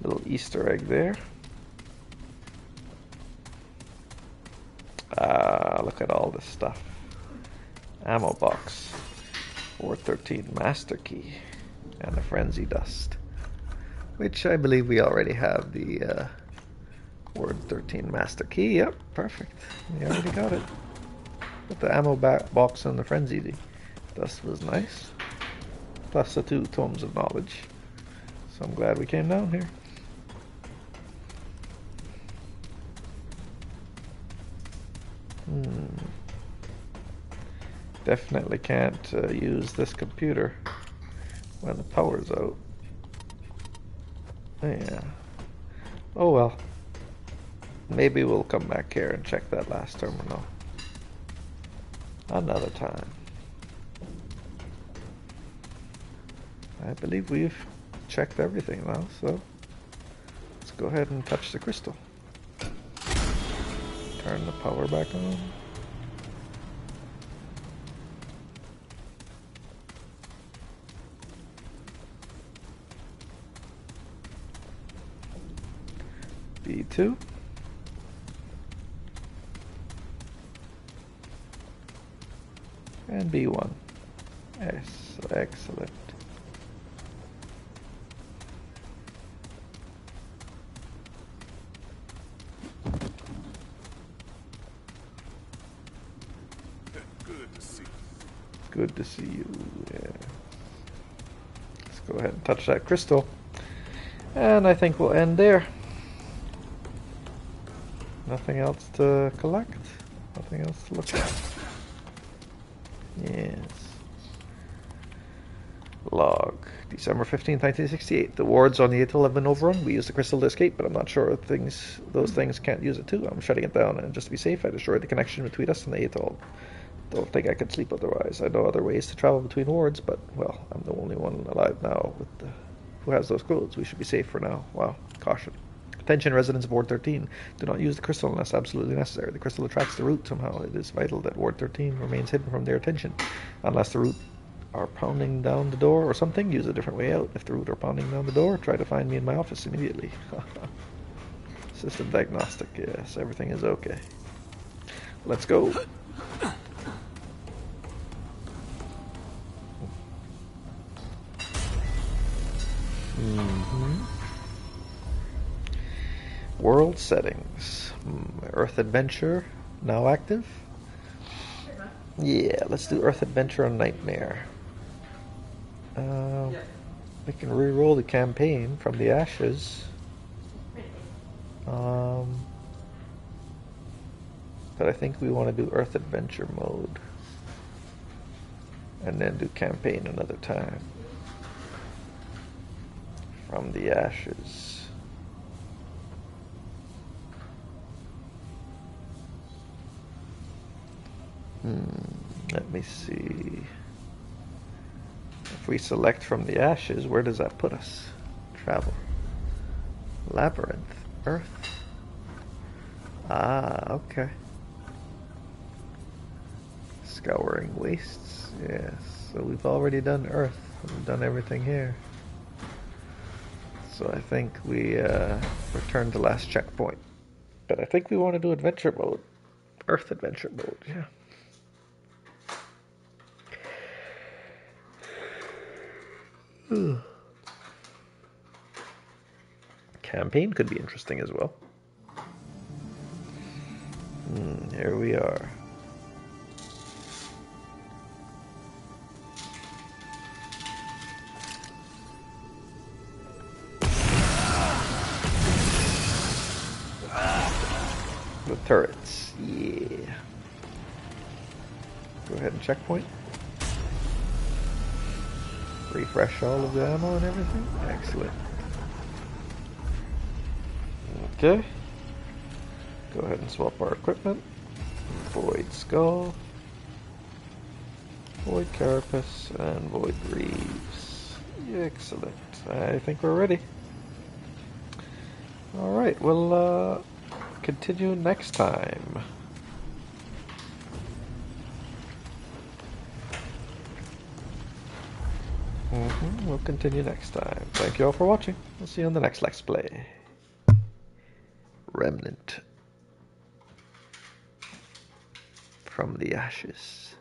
Little Easter egg there. Look at all this stuff. Ammo box. Ward 13 master key. And the frenzy dust. Which I believe we already have the Ward 13 master key. Yep, perfect. We already got it. But the ammo box and the frenzy dust was nice. Plus the 2 tomes of knowledge. So I'm glad we came down here. Definitely can't use this computer when the power's out. Yeah. Oh well. Maybe we'll come back here and check that last terminal another time. I believe we've checked everything now, so let's go ahead and touch the crystal. Turn the power back on. B2. And B1. Yes, excellent. Good to see you. Good to see you. Yeah. Let's go ahead and touch that crystal. And I think we'll end there. Nothing else to collect. Nothing else to look at. Yes. Log. December 15th, 1968. The wards on the atoll have been overrun. We used the crystal to escape, but I'm not sure if those things can't use it too. I'm shutting it down, and just to be safe, I destroyed the connection between us and the atoll. Don't think I could sleep otherwise. I know other ways to travel between wards, but, well, I'm the only one alive now who has those codes. We should be safe for now. Wow. Caution. Attention, residents of Ward 13. Do not use the crystal unless absolutely necessary. The crystal attracts the root somehow. It is vital that Ward 13 remains hidden from their attention. Unless the root are pounding down the door or something, use a different way out. If the root are pounding down the door, try to find me in my office immediately. System diagnostic. Yes, everything is okay. Let's go. World settings. Earth Adventure now active. Yeah, let's do Earth Adventure on Nightmare. We can re-roll the campaign from the ashes. But I think we want to do Earth Adventure mode. And then do campaign another time. From the ashes. Let me see. If we select from the ashes, where does that put us? Travel. Labyrinth. Earth. Ah, okay. Scouring wastes. Yes. So we've already done Earth. We've done everything here. So I think we return to last checkpoint. But I think we want to do adventure mode. Earth adventure mode, yeah. Campaign could be interesting as well. Here we are. The turrets, yeah. Go ahead and checkpoint. Refresh all of the ammo and everything. Excellent. Okay. Go ahead and swap our equipment. Void Skull, Void Carapace, and Void Greaves. Excellent. I think we're ready. Alright, we'll continue next time. We'll continue next time. Thank you all for watching. We'll see you on the next Let's Play. Remnant. From the ashes.